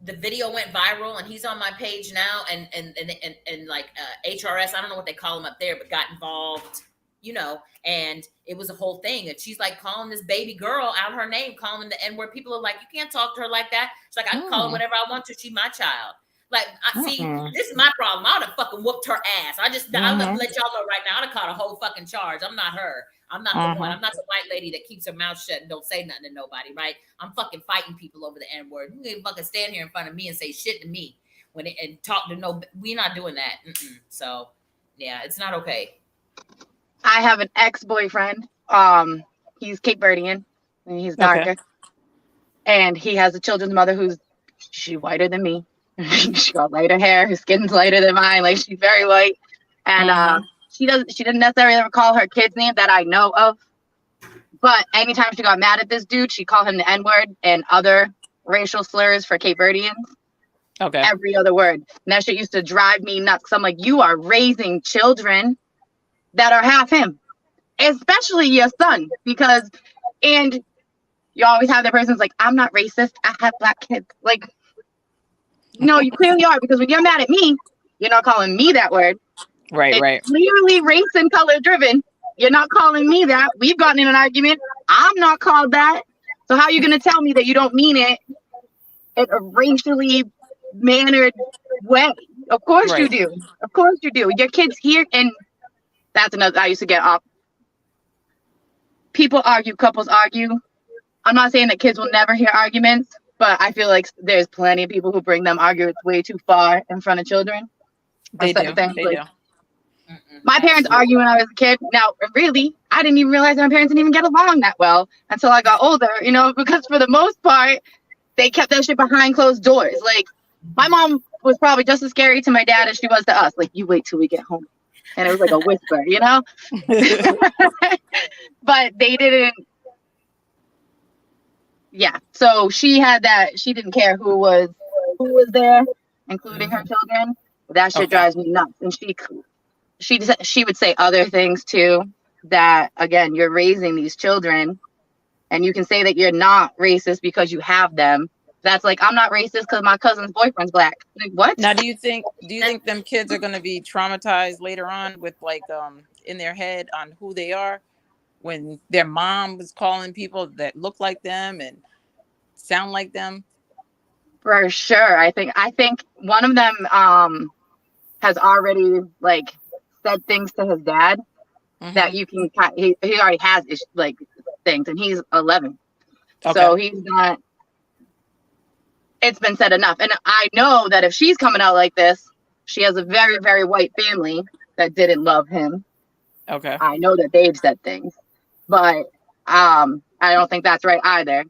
S2: The video went viral, and he's on my page now, and like HRS, I don't know what they call him up there, but got involved, you know, and it was a whole thing. And she's like calling this baby girl out her name, calling the N-word. People are like, you can't talk to her like that. She's like, I can call her whatever I want to. She's my child. Like, see, this is my problem. I would have fucking whooped her ass. I'll let y'all know right now. I'd have caught a whole fucking charge. I'm not her. I'm not the one. I'm not the white lady that keeps her mouth shut and don't say nothing to nobody, right? I'm fucking fighting people over the N-word. You can't fucking stand here in front of me and say shit to me and talk to no. We're not doing that. So, yeah, it's not okay.
S3: I have an ex-boyfriend. He's Cape Verdean, and he's darker, and he has a children's mother she's whiter than me. She got lighter hair. Her skin's lighter than mine. Like, she's very white, and she didn't necessarily ever call her kid's name that I know of. But anytime she got mad at this dude, she called him the N-word and other racial slurs for Cape Verdeans. Okay. Every other word. And that shit used to drive me nuts. Cause I'm like, you are raising children that are half him, especially your son, and you always have that person's like, I'm not racist. I have Black kids. Like, no, you clearly are, because when you're mad at me, you're not calling me that word.
S1: Right.
S3: Clearly race and color driven. You're not calling me that. We've gotten in an argument. I'm not called that. So how are you going to tell me that you don't mean it in a racially mannered way? Of course you do. Of course you do. Your kids here, and that's another, I used to get off. People argue, couples argue. I'm not saying that kids will never hear arguments, But I feel like there's plenty of people who bring them arguments way too far in front of children.
S1: They do. They do.
S3: My parents argued when I was a kid. Now, really, I didn't even realize my parents didn't even get along that well until I got older, you know, because for the most part, they kept that shit behind closed doors. Like, my mom was probably just as scary to my dad as she was to us. Like, you wait till we get home. And it was like a whisper, you know? But they didn't. Yeah. So she had that. She didn't care who was there, including her children. That shit drives me nuts. And she would say other things too, that again, you're raising these children and you can say that you're not racist because you have them. That's like, I'm not racist because my cousin's boyfriend's black. Like, what?
S1: Now, do you think them kids are going to be traumatized later on with like in their head on who they are when their mom was calling people that look like them and sound like them?
S3: For sure. I think one of them has already like said things to his dad that you can, he already has like things, and he's 11. So he's not, it's been said enough. And I know that if she's coming out like this, she has a very, very white family that didn't love him.
S1: Okay.
S3: I know that they've said things, but I don't think that's right either.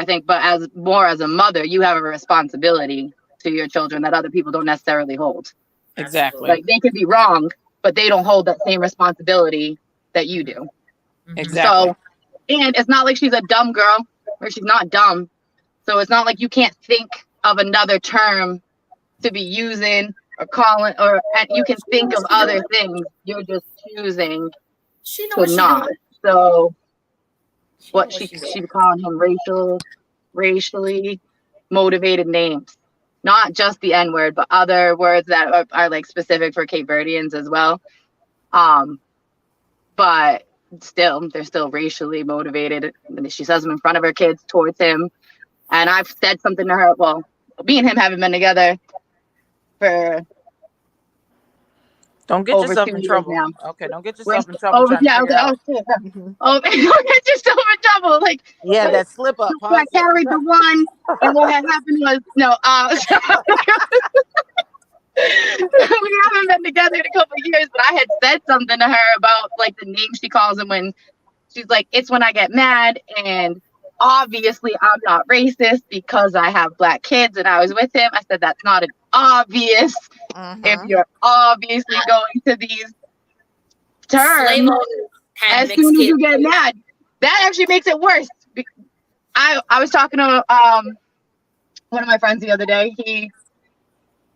S3: I think, but as a mother, you have a responsibility to your children that other people don't necessarily hold.
S1: Exactly.
S3: Like, they could be wrong, but they don't hold that same responsibility that you do.
S1: Exactly.
S3: So, and it's not like she's a dumb girl, or she's not dumb. So it's not like you can't think of another term to be using or calling, or you can think of other things. You're just choosing to not. So what she's calling him racially motivated names, not just the N-word, but other words that are like specific for Cape Verdeans as well. But still, they're still racially motivated. She says them in front of her kids towards him. And I've said something to her. Well, me and him haven't been together for
S1: don't get yourself in trouble now. Okay, don't get yourself in trouble.
S3: Don't get yourself in trouble. Like,
S1: yeah, that slip up.
S3: Huh? I carried the one, and what had happened was we haven't been together in a couple of years, but I had said something to her about like the name she calls him when she's like, it's when I get mad, and obviously I'm not racist because I have black kids and I was with him. I said, that's not an obvious if you're obviously going to these terms as soon as you get mad. That actually makes it worse. I was talking to one of my friends the other day.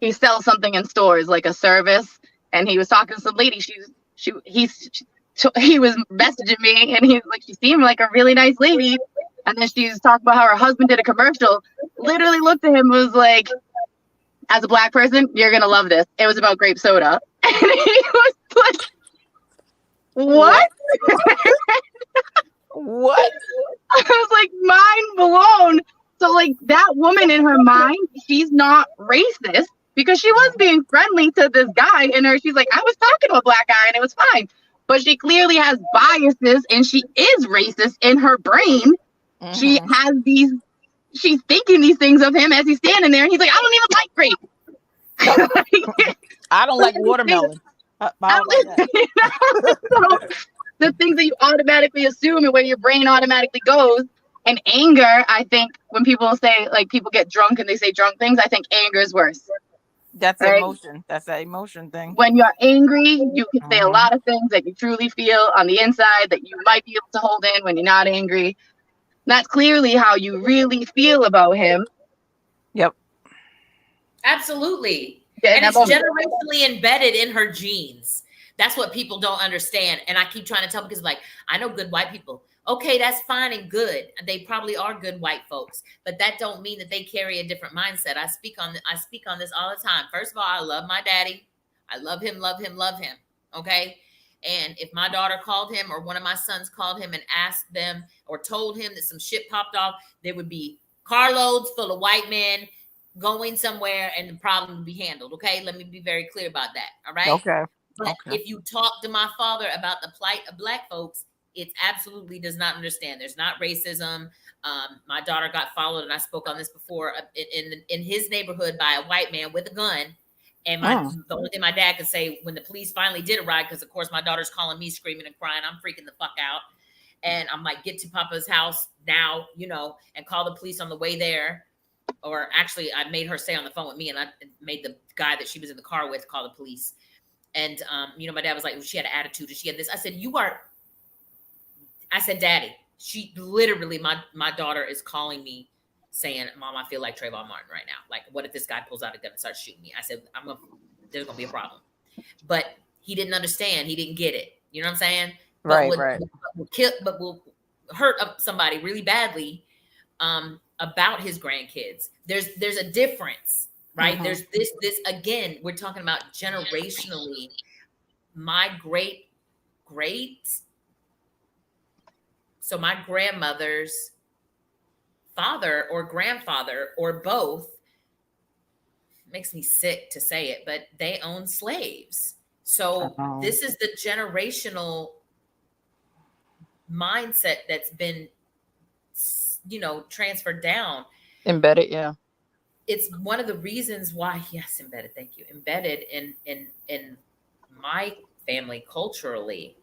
S3: He sells something in stores, like a service, and he was talking to some lady. He was messaging me, and he's like, she seemed like a really nice lady. And then she's talking about how her husband did a commercial. Literally looked at him, was like, as a black person, you're gonna love this. It was about grape soda, and he was like, what?
S1: What?
S3: I was like, mind blown. So like, that woman in her mind, she's not racist because she was being friendly to this guy, and she's like, I was talking to a black guy and it was fine. But she clearly has biases, and she is racist in her brain. She has she's thinking these things of him as he's standing there, and he's like, I don't even like grape.
S1: I don't like watermelon.
S3: So, the things that you automatically assume and where your brain automatically goes. And anger, I think when people say, like, people get drunk and they say drunk things, I think anger is worse.
S1: That's emotion. That's that emotion thing.
S3: When you're angry, you can say a lot of things that you truly feel on the inside that you might be able to hold in when you're not angry. That's clearly how you really feel about him.
S1: Yep.
S2: Absolutely. And it's generationally embedded in her genes. That's what people don't understand. And I keep trying to tell them, because like, I know good white people. Okay, that's fine and good. They probably are good white folks, but that don't mean that they carry a different mindset. I speak on this all the time. First of all, I love my daddy. I love him. Okay. And if my daughter called him or one of my sons called him and asked them or told him that some shit popped off, there would be carloads full of white men going somewhere and the problem would be handled. Okay. Let me be very clear about that. All right.
S1: Okay.
S2: But if you talk to my father about the plight of black folks, it absolutely does not understand. There's not racism. My daughter got followed, and I spoke on this before, in his neighborhood by a white man with a gun. And the only thing my dad could say when the police finally did arrive, because of course my daughter's calling me screaming and crying, I'm freaking the fuck out. And I'm like, get to Papa's house now, and call the police on the way there. Or actually, I made her stay on the phone with me, and I made the guy that she was in the car with call the police. And, my dad was like, she had an attitude and she had this. I said, Daddy, she literally, my daughter is calling me saying, Mom, I feel like Trayvon Martin right now. Like, what if this guy pulls out a gun and starts shooting me? I said, there's going to be a problem. But he didn't understand. He didn't get it. You know what I'm saying?
S1: Right.
S2: But will hurt somebody really badly about his grandkids. There's a difference, right? There's this again, we're talking about generationally. My so my grandmother's father or grandfather or both, makes me sick to say it, but they own slaves. So this is the generational mindset that's been, transferred down.
S1: Embedded, yeah.
S2: It's one of the reasons why, yes, embedded in my family culturally.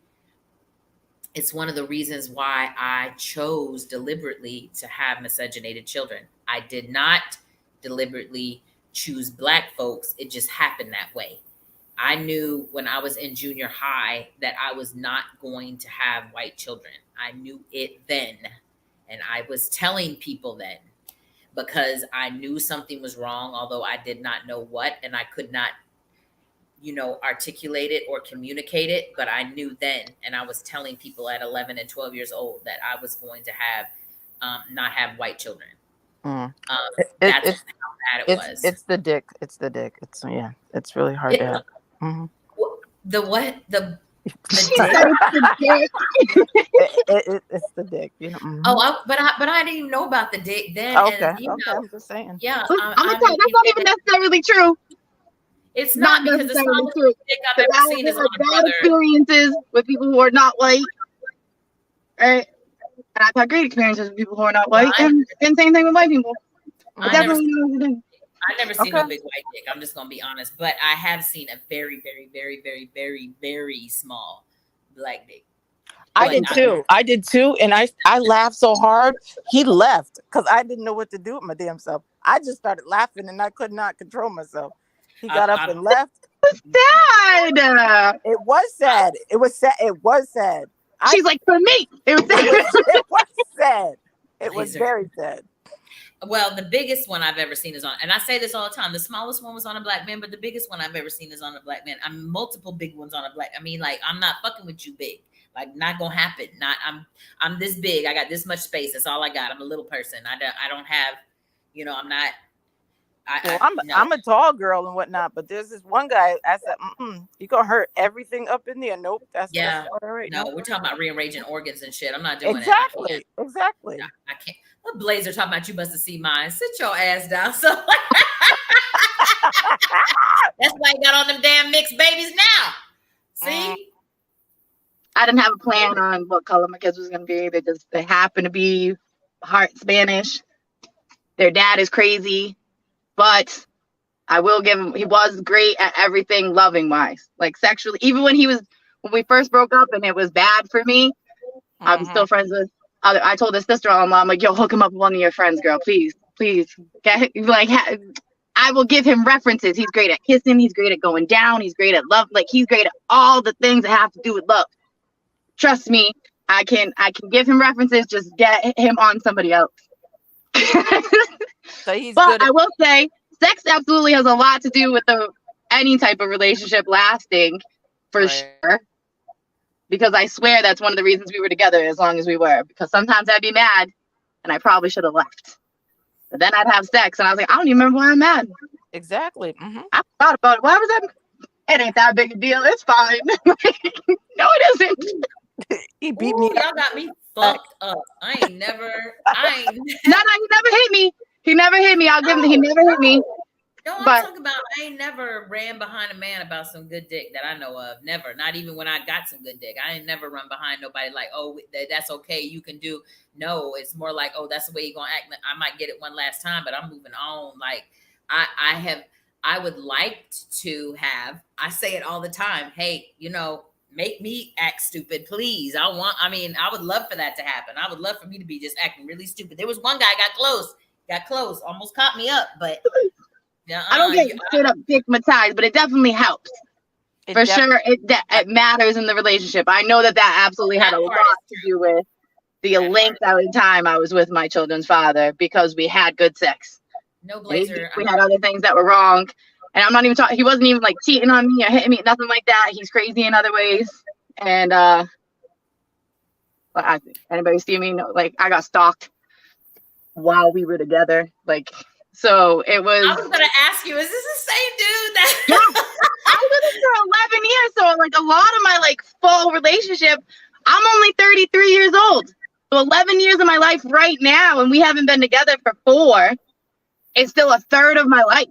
S2: It's one of the reasons why I chose deliberately to have miscegenated children. I did not deliberately choose Black folks. It just happened that way. I knew when I was in junior high that I was not going to have white children. I knew it then. And I was telling people then, because I knew something was wrong, although I did not know what, and I could not, articulate it or communicate it. But I knew then, and I was telling people at 11 and 12 years old that I was going to have, not have white children. That's how bad it was.
S1: It's the dick. It's really hard to have.
S2: The what? The
S3: dick.
S1: It's the dick.
S2: But I didn't even know about the dick then.
S1: Okay. I'm just saying.
S2: Yeah,
S3: I'm gonna tell you, that's not even necessarily true.
S2: It's not because the smallest dick I've ever seen is on a brother.
S3: Experiences with people who are not white, right? And I've had great experiences with people who are not white, and same thing with white people.
S2: I never seen no big white dick. I'm just gonna be honest, but I have seen a very, very, very, very, very, very small Black dick.
S1: I did too, and I laughed so hard he left because I didn't know what to do with my damn self. I just started laughing and I could not control myself. He got up and left.
S3: It was sad.
S1: It was sad. It was sad. It was sad.
S3: She's like, for me, it was sad.
S1: It was sad. It was very sad.
S2: Well, the biggest one I've ever seen is on, and I say this all the time, the smallest one was on a Black man, but the biggest one I've ever seen is on a Black man. I'm multiple big ones on a Black. I mean, like, I'm not fucking with you big. Like, not gonna happen. I'm this big. I got this much space. That's all I got. I'm a little person. I don't have, I'm not.
S1: I'm a tall girl and whatnot, but there's this one guy. I said, you gonna hurt everything up in there? Nope. That's all right.
S2: No, we're talking about rearranging organs and shit. I'm not doing
S1: exactly.
S2: that.
S1: Exactly.
S2: I can't. What Blazer talking about? You must have seen mine. Sit your ass down. So that's why you got all them damn mixed babies now. See.
S3: I didn't have a plan on what color my kids was gonna be. They happen to be heart Spanish. Their dad is crazy. But I will give him, he was great at everything loving wise, like sexually. Even when we first broke up and it was bad for me, I'm still friends with I told his sister-in-law, I'm like, yo, hook him up with one of your friends, girl. Please. I will give him references. He's great at kissing. He's great at going down. He's great at love. Like, he's great at all the things that have to do with love. Trust me, I can give him references. Just get him on somebody else.
S1: So he's
S3: but
S1: good
S3: I will say, sex absolutely has a lot to do with any type of relationship lasting, for sure. Because I swear that's one of the reasons we were together as long as we were. Because sometimes I'd be mad, and I probably should have left. But then I'd have sex, and I was like, I don't even remember why I'm mad.
S1: Exactly.
S3: I thought about it. Why was that? It ain't that big a deal. It's fine. No, it isn't.
S1: He beat me.
S2: Y'all got me fucked up. He never
S3: hit me. He never hit me. I'll give him. He never hit me.
S2: No, I'm
S3: but
S2: talking about I ain't never ran behind a man about some good dick that I know of. Never. Not even when I got some good dick. I ain't never run behind nobody like, oh, that's okay. You can do. No, it's more like, oh, that's the way you're gonna act. I might get it one last time, but I'm moving on. Like I would like to have. I say it all the time. Hey, make me act stupid, please. I would love for that to happen. I would love for me to be just acting really stupid. There was one guy got close, almost caught me up, but
S3: I don't get straight up stigmatized, but it definitely helps. For sure, it matters in the relationship. I know that absolutely had a lot to do with the length of time I was with my children's father, because we had good sex.
S2: No blazer.
S3: We had other things that were wrong. And I'm not even talking, he wasn't even like cheating on me or hitting me, nothing like that. He's crazy in other ways. And anybody see me? No, like, I got stalked while we were together. Like, so it was.
S2: I was gonna ask you, is this the same dude that?
S3: Yeah, I was with him for 11 years. So like a lot of my like full relationship, I'm only 33 years old. So 11 years of my life right now, and we haven't been together for 4. It's still a third of my life.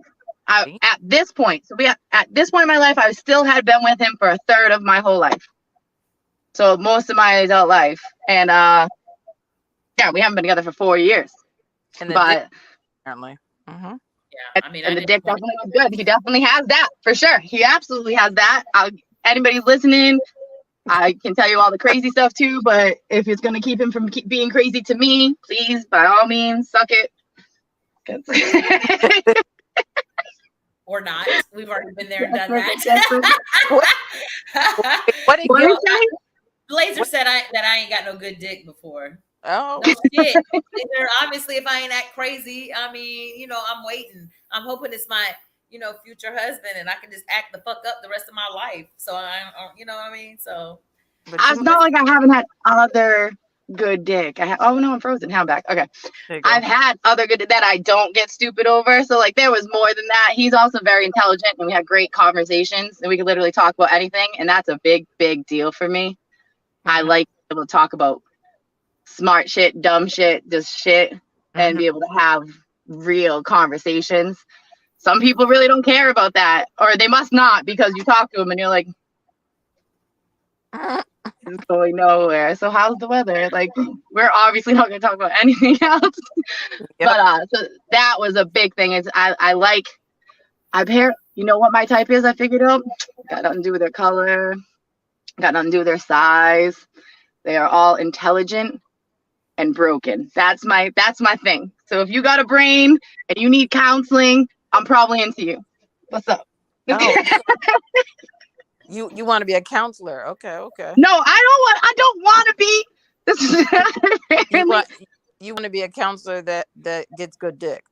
S3: At this point, at this point in my life, I still had been with him for a third of my whole life. So most of my adult life, and we haven't been together for 4 years.
S1: And
S3: but
S1: apparently,
S2: yeah,
S3: and the dick definitely was good. He definitely has that for sure. He absolutely has that. Anybody's listening, I can tell you all the crazy stuff too. But if it's gonna keep him from being crazy to me, please, by all means, suck it.
S2: Or not. We've already been there and done that.
S1: What did you say?
S2: Blazer said that I ain't got no good dick before.
S1: Oh,
S2: no shit. Obviously, if I ain't act crazy, I'm waiting. I'm hoping it's my, future husband, and I can just act the fuck up the rest of my life. So you know what I mean? So
S3: it's not like I haven't had other good dick. I'm frozen. Now I'm back. Okay. I've had other good that I don't get stupid over. So like there was more than that. He's also very intelligent, and we had great conversations, and we could literally talk about anything. And that's a big, big deal for me. I like to be able to talk about smart shit, dumb shit, just shit, and be able to have real conversations. Some people really don't care about that, or they must not, because you talk to them and you're like, it's going nowhere. So how's the weather? Like, we're obviously not going to talk about anything else. Yep. But so that was a big thing. Is I pair. You know what my type is? I figured out. Got nothing to do with their color. Got nothing to do with their size. They are all intelligent and broken. That's my thing. So if you got a brain and you need counseling, I'm probably into you. What's up?
S1: Oh. You want to be a counselor? Okay.
S3: No, I don't want to be. This is
S1: you want to be a counselor that gets good dick.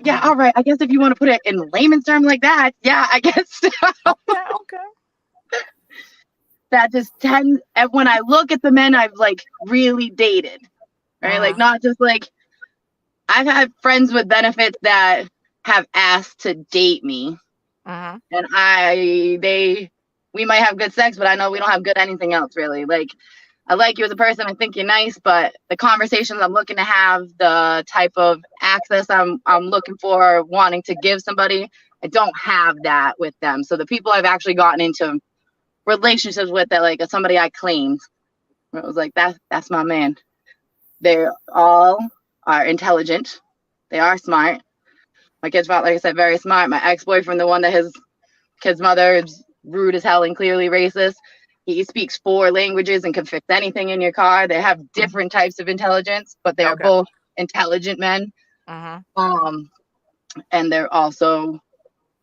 S3: Yeah, all right. I guess if you want to put it in layman's terms like that, yeah, I guess.
S1: Okay.
S3: That just tends, and when I look at the men I've like really dated, right? Like not just like, I've had friends with benefits that have asked to date me. And we might have good sex, but I know we don't have good anything else really. Like, I like you as a person. I think you're nice, but the conversations I'm looking to have, the type of access I'm looking for, wanting to give somebody, I don't have that with them. So the people I've actually gotten into relationships with, that like somebody I claimed, it was like that's my man. They all are intelligent. They are smart. My kid's not, like I said, very smart. My ex-boyfriend, the one that his kid's mother is rude as hell and clearly racist, he speaks 4 languages and can fix anything in your car. They have different types of intelligence, but they're both intelligent men. And they're also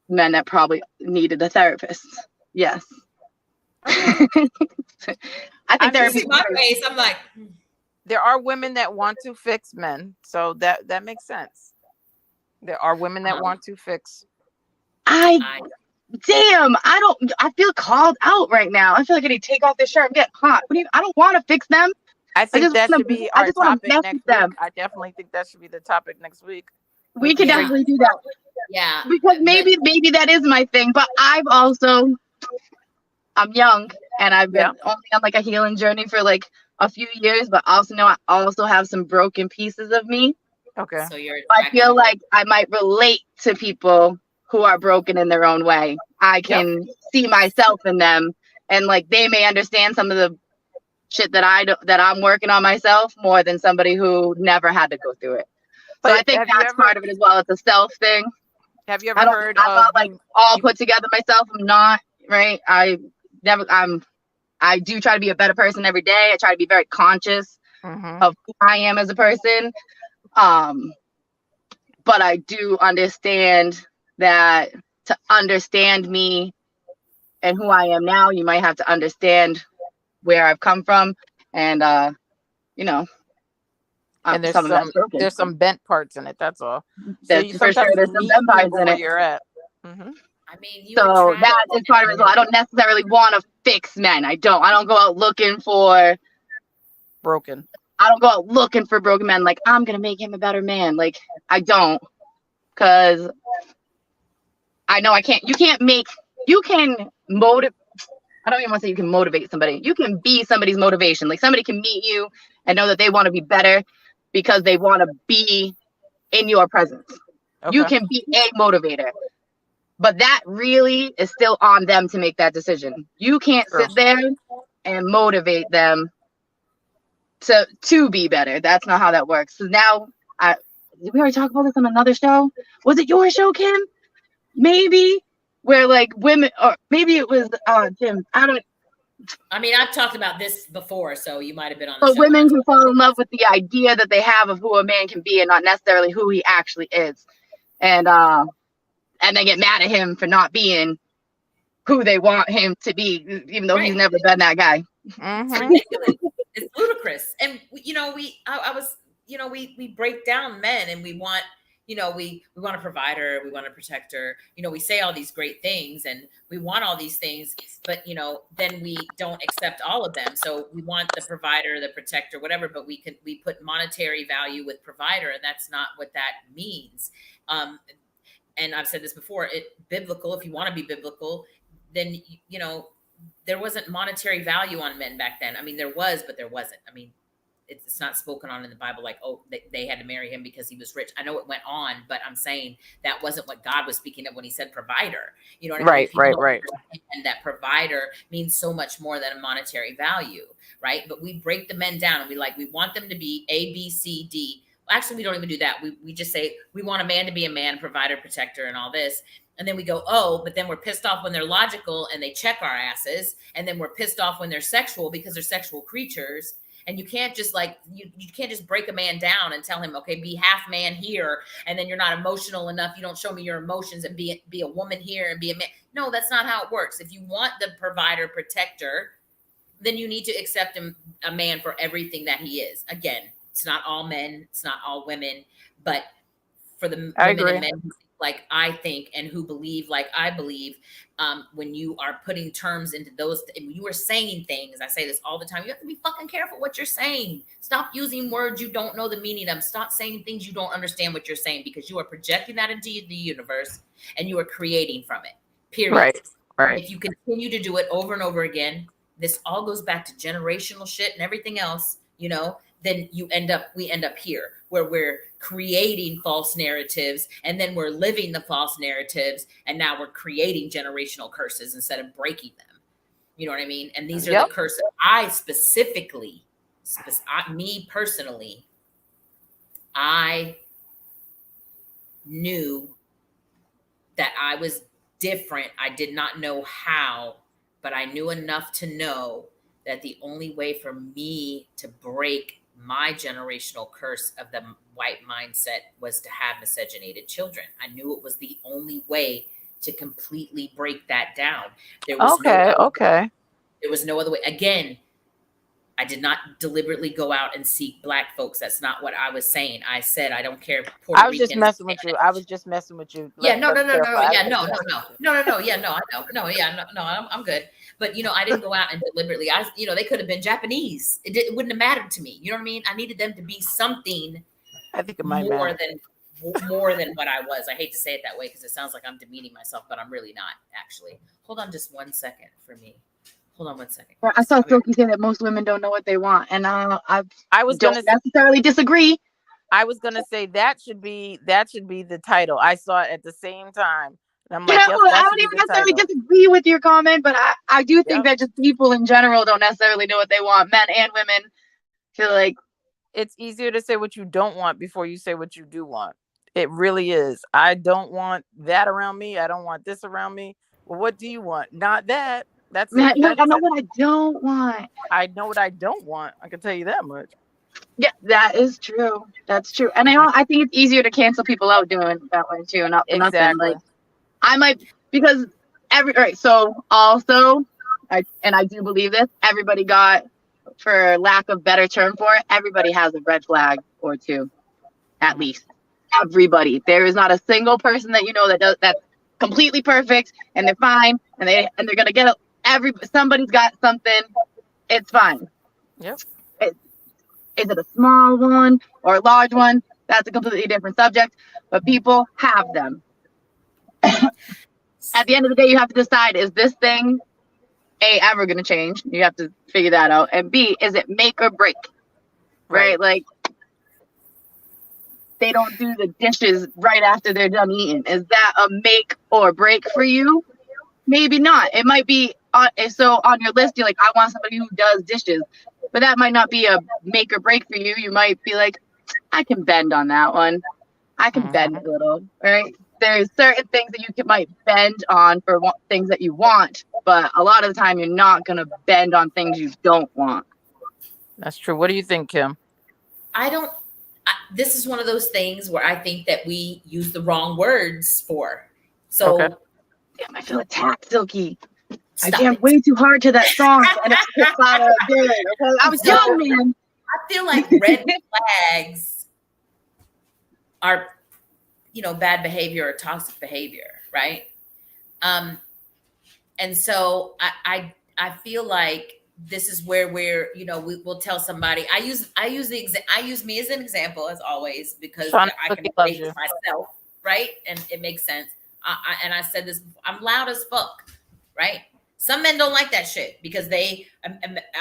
S3: men that probably needed a therapist. Yes. I think therapy.
S2: My face, I'm like,
S1: there are women that want to fix men, so that makes sense. There are women that want to fix.
S3: I feel called out right now. I feel like I need to take off this shirt and get hot. I don't want to fix them.
S1: I think that should be our topic next week. I definitely think that should be the topic next week.
S3: We can definitely do that.
S2: Yeah.
S3: Because maybe that is my thing. But I'm young, and I've been only on like a healing journey for like a few years, but also I also have some broken pieces of me.
S1: Okay.
S2: So
S3: I feel like I might relate to people who are broken in their own way. I can see myself in them, and like they may understand some of the shit that I'm working on myself more than somebody who never had to go through it. So I think that's part of it as well. It's a self thing.
S1: Have you ever heard of
S3: I'm not like all put together myself. I'm not, right? I do try to be a better person every day. I try to be very conscious of who I am as a person. But I do understand that to understand me and who I am now, you might have to understand where I've come from, and you know,
S1: and there's some bent parts in it. That's all.
S3: So for sure, there's some bent parts in it.
S1: You're at.
S2: I mean,
S3: so that is part of it as well. I don't necessarily want to fix men. I don't go out looking for
S1: broken.
S3: I don't go out looking for broken men. Like, I'm gonna make him a better man. Like, I don't, because I know I can't. You can motivate. I don't even want to say you can motivate somebody. You can be somebody's motivation. Like, somebody can meet you and know that they want to be better because they want to be in your presence. Okay. You can be a motivator, but that really is still on them to make that decision. You can't sit there and motivate them to be better. That's not how that works. So now, did we already talk about this on another show? Was it your show, Kim? Maybe. Where like women, or maybe it was Jim.
S2: I mean, I've talked about this before, so you might have been on.
S3: So women can fall in love with the idea that they have of who a man can be, and not necessarily who he actually is, and they get mad at him for not being who they want him to be, even though he's never been that guy.
S2: It's ridiculous. It's ludicrous, and we break down men, and we want. We want a provider, we want a protector, we say all these great things and we want all these things, but, then we don't accept all of them. So we want the provider, the protector, whatever, but we put monetary value with provider, and that's not what that means. And I've said this before, biblical, if you want to be biblical, then, there wasn't monetary value on men back then. I mean, there was, but there wasn't. I mean, it's not spoken on in the Bible like, oh, they had to marry him because he was rich. I know it went on, but I'm saying that wasn't what God was speaking of when he said provider. You know what I mean?
S1: Right.
S2: And that provider means so much more than a monetary value, right? But we break the men down and we want them to be A, B, C, D. Actually, we don't even do that. We just say we want a man to be a man, provider, protector, and all this. And then we go, oh, but then we're pissed off when they're logical and they check our asses. And then we're pissed off when they're sexual because they're sexual creatures. And you can't just you can't just break a man down and tell him, okay, be half man here. And then you're not emotional enough. You don't show me your emotions and be a woman here and be a man. No, that's not how it works. If you want the provider protector, then you need to accept him a man for everything that he is. Again, it's not all men. It's not all women. But for the women and men who think like I think and who believe like I believe, when you are putting terms into those, and you are saying things, I say this all the time, you have to be fucking careful what you're saying. Stop using words you don't know the meaning of. Stop saying things you don't understand what you're saying, because you are projecting that into the universe and you are creating from it, period.
S1: Right.
S2: If you continue to do it over and over again, this all goes back to generational shit and everything else, then we end up here where we're creating false narratives, and then we're living the false narratives, and now we're creating generational curses instead of breaking them. You know what I mean? And these are the curses. I specifically, me personally, I knew that I was different. I did not know how, but I knew enough to know that the only way for me to break my generational curse of the white mindset was to have miscegenated children. I knew it was the only way to completely break that down. There was there was no other way. Again, I did not deliberately go out and seek Black folks. That's not what I was saying. I said, I don't care.
S1: I was just messing with you. I was just messing with you.
S2: Yeah, no. Yeah, no. Yeah, no, I know. No, yeah, no, I'm good. But, I didn't go out and deliberately, they could have been Japanese. It wouldn't have mattered to me. You know what I mean? I needed them to be something
S1: I think it might
S2: more than what I was. I hate to say it that way because it sounds like I'm demeaning myself, but I'm really not, actually. Hold on just 1 second for me. Hold on 1 second.
S3: I saw Silky say that most women don't know what they want, and I
S1: don't
S3: necessarily disagree.
S1: I was gonna say that should be the title. I saw it at the same time, I'm like, yep,
S3: I
S1: that
S3: don't
S1: should be
S3: even
S1: the
S3: necessarily
S1: title.
S3: disagree with your comment, but I do think
S1: Yep.
S3: that just people in general don't necessarily know what they want. Men and women feel like
S1: It's easier to say what you don't want before you say what you do want. It really is. I don't want that around me. I don't want this around me. Well, what do you want? Not that. That's it.
S3: look, I know
S1: It.
S3: what I don't want.
S1: I know what I don't want. I can tell you that much.
S3: Yeah, that is true. That's true. And I think it's easier to cancel people out doing that one too. Not for nothing.
S1: Exactly.
S3: Like I might because all right. So also, I do believe this. Everybody got, for lack of better term for it, everybody has a red flag or two, at least. Everybody. There is not a single person that you know that's completely perfect and they're fine and they're gonna get somebody's got something. It's fine.
S1: Yep.
S3: Is it a small one or a large one? That's a completely different subject. But people have them. At the end of the day, you have to decide: is this thing A, ever going to change? You have to figure that out. And B, is it make or break? Right? Like, they don't do the dishes right after they're done eating. Is that a make or break for you? Maybe not. It might be on your list, you're like, I want somebody who does dishes. But that might not be a make or break for you. You might be like, I can bend on that one. I can bend a little, right? There's certain things that you might bend on for things that you want, but a lot of the time you're not going to bend on things you don't want.
S1: That's true. What do you think, Kim?
S2: This is one of those things where I think that we use the wrong words for. So,
S3: damn, I feel attacked, Silky. I jammed way too hard to that song, and it's not good. Okay, I was young, man.
S2: I feel like red flags are, bad behavior or toxic behavior, right? And so I feel like this is where we'll tell somebody. I use me as an example, as always, because I can relate to myself, right? And it makes sense. And I said this: I'm loud as fuck, right? Some men don't like that shit because they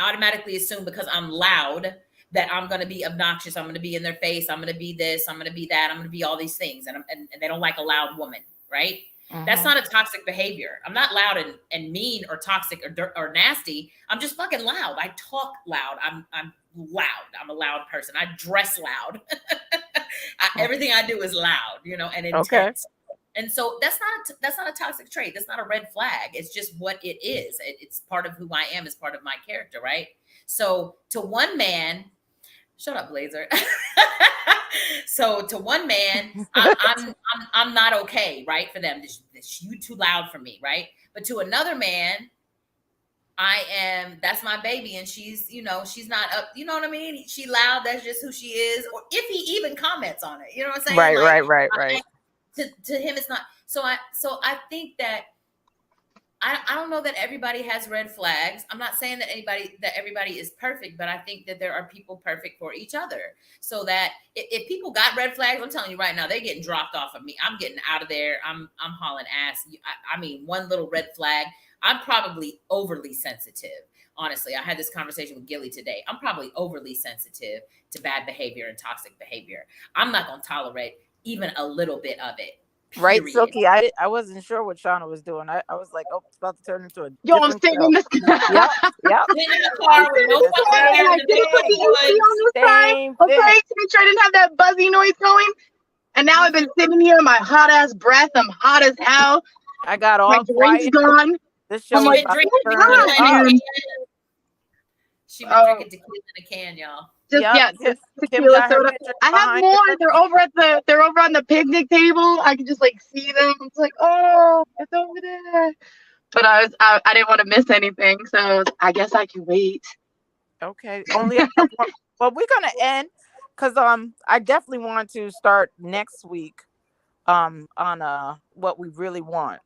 S2: automatically assume because I'm loud that I'm going to be obnoxious. I'm going to be in their face. I'm going to be this. I'm going to be that. I'm going to be all these things. And they don't like a loud woman, right? That's not a toxic behavior. I'm not loud and mean or toxic or nasty. I'm just fucking loud. I talk loud. I'm loud. I'm a loud person. I dress loud. Everything I do is loud, and intense. Okay. And so that's not a toxic trait. That's not a red flag. It's just what it is. It's part of who I am. It's part of my character, right? So to one man, shut up, Blazer. So to one man, I'm not okay, right? For them, you too loud for me, right? But to another man, that's my baby, and she's not up. You know what I mean? She loud. That's just who she is. Or if he even comments on it, you know what I'm saying?
S1: Right.
S2: To him, it's not. So I think that I don't know that everybody has red flags. I'm not saying that everybody is perfect, but I think that there are people perfect for each other. So that if people got red flags, I'm telling you right now, they're getting dropped off of me. I'm getting out of there. I'm hauling ass. I mean, one little red flag. I'm probably overly sensitive. Honestly, I had this conversation with Gilly today. I'm probably overly sensitive to bad behavior and toxic behavior. I'm not going to tolerate even a little bit of it. Period.
S1: Right, Silky. I wasn't sure what Shauna was doing. I was like, oh, it's about to turn into a
S3: I'm sitting in this.
S1: Yep.
S2: In the car with no fucking hair.
S1: Same
S3: okay, to make sure I didn't have that buzzy noise going. And now I've been sitting here in my hot ass breath. I'm hot as hell.
S1: I got all
S3: my drink's gone.
S1: This show
S2: She been drinking tequila in a can. She been drinking tequila in a can, y'all.
S3: Just tequila soda. I have more. They're over on the picnic table. I can just like see them. It's like, oh, it's over there. But I didn't want to miss anything, so I guess I can wait.
S1: Okay. Only well, we're gonna end because I definitely want to start next week on what we really want.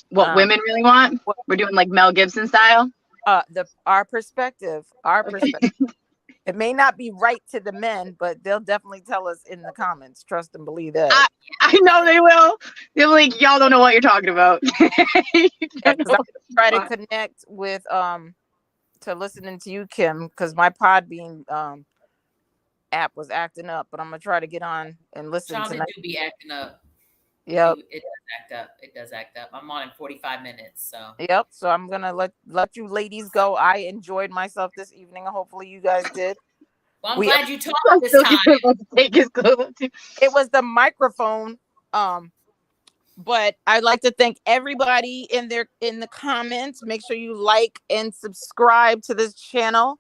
S3: What women really want? We're doing like Mel Gibson style.
S1: Our perspective. It may not be right to the men, but they'll definitely tell us in the comments. Trust and believe that.
S3: I know they will. They're like, y'all don't know what you're talking about.
S1: I try to connect with to listening to you, Kim, because my Podbean app was acting up, but I'm gonna try to get on and listen
S2: Shauna
S1: tonight.
S2: do be acting up.
S1: Yep.
S2: It does act up. It does act up. I'm on in 45 minutes, so.
S1: Yep. So I'm gonna let you ladies go. I enjoyed myself this evening. Hopefully you guys did.
S2: Well, I'm glad you talked this time.
S1: It was the microphone. But I'd like to thank everybody in the comments. Make sure you like and subscribe to this channel.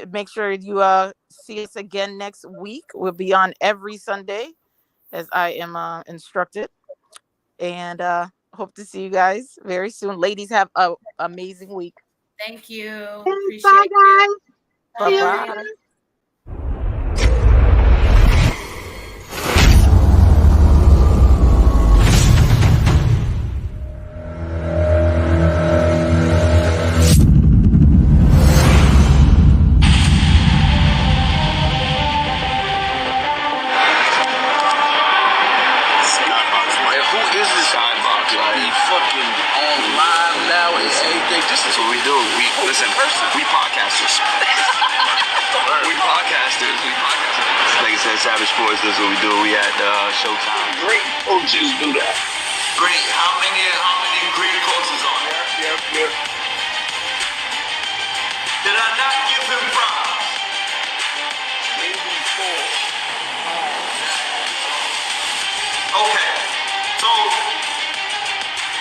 S1: Make sure you see us again next week. We'll be on every Sunday, as I am instructed. And hope to see you guys very soon. Ladies, have an amazing week.
S2: Thank you.
S3: Appreciate you.
S1: Bye-bye.
S4: This is what we do. We podcasters. Like I said, Savage Sports, this is what we do. We at Showtime.
S5: Great coaches do that.
S4: Great. How many great coaches are there?
S5: Yep.
S4: Did I not give him props?
S5: Maybe 4.
S4: Okay. So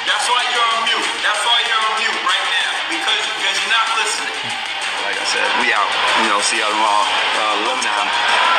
S4: that's why you're on mute. Right now. Because you're not listening. Like I said, we out. See y'all tomorrow. 11 now.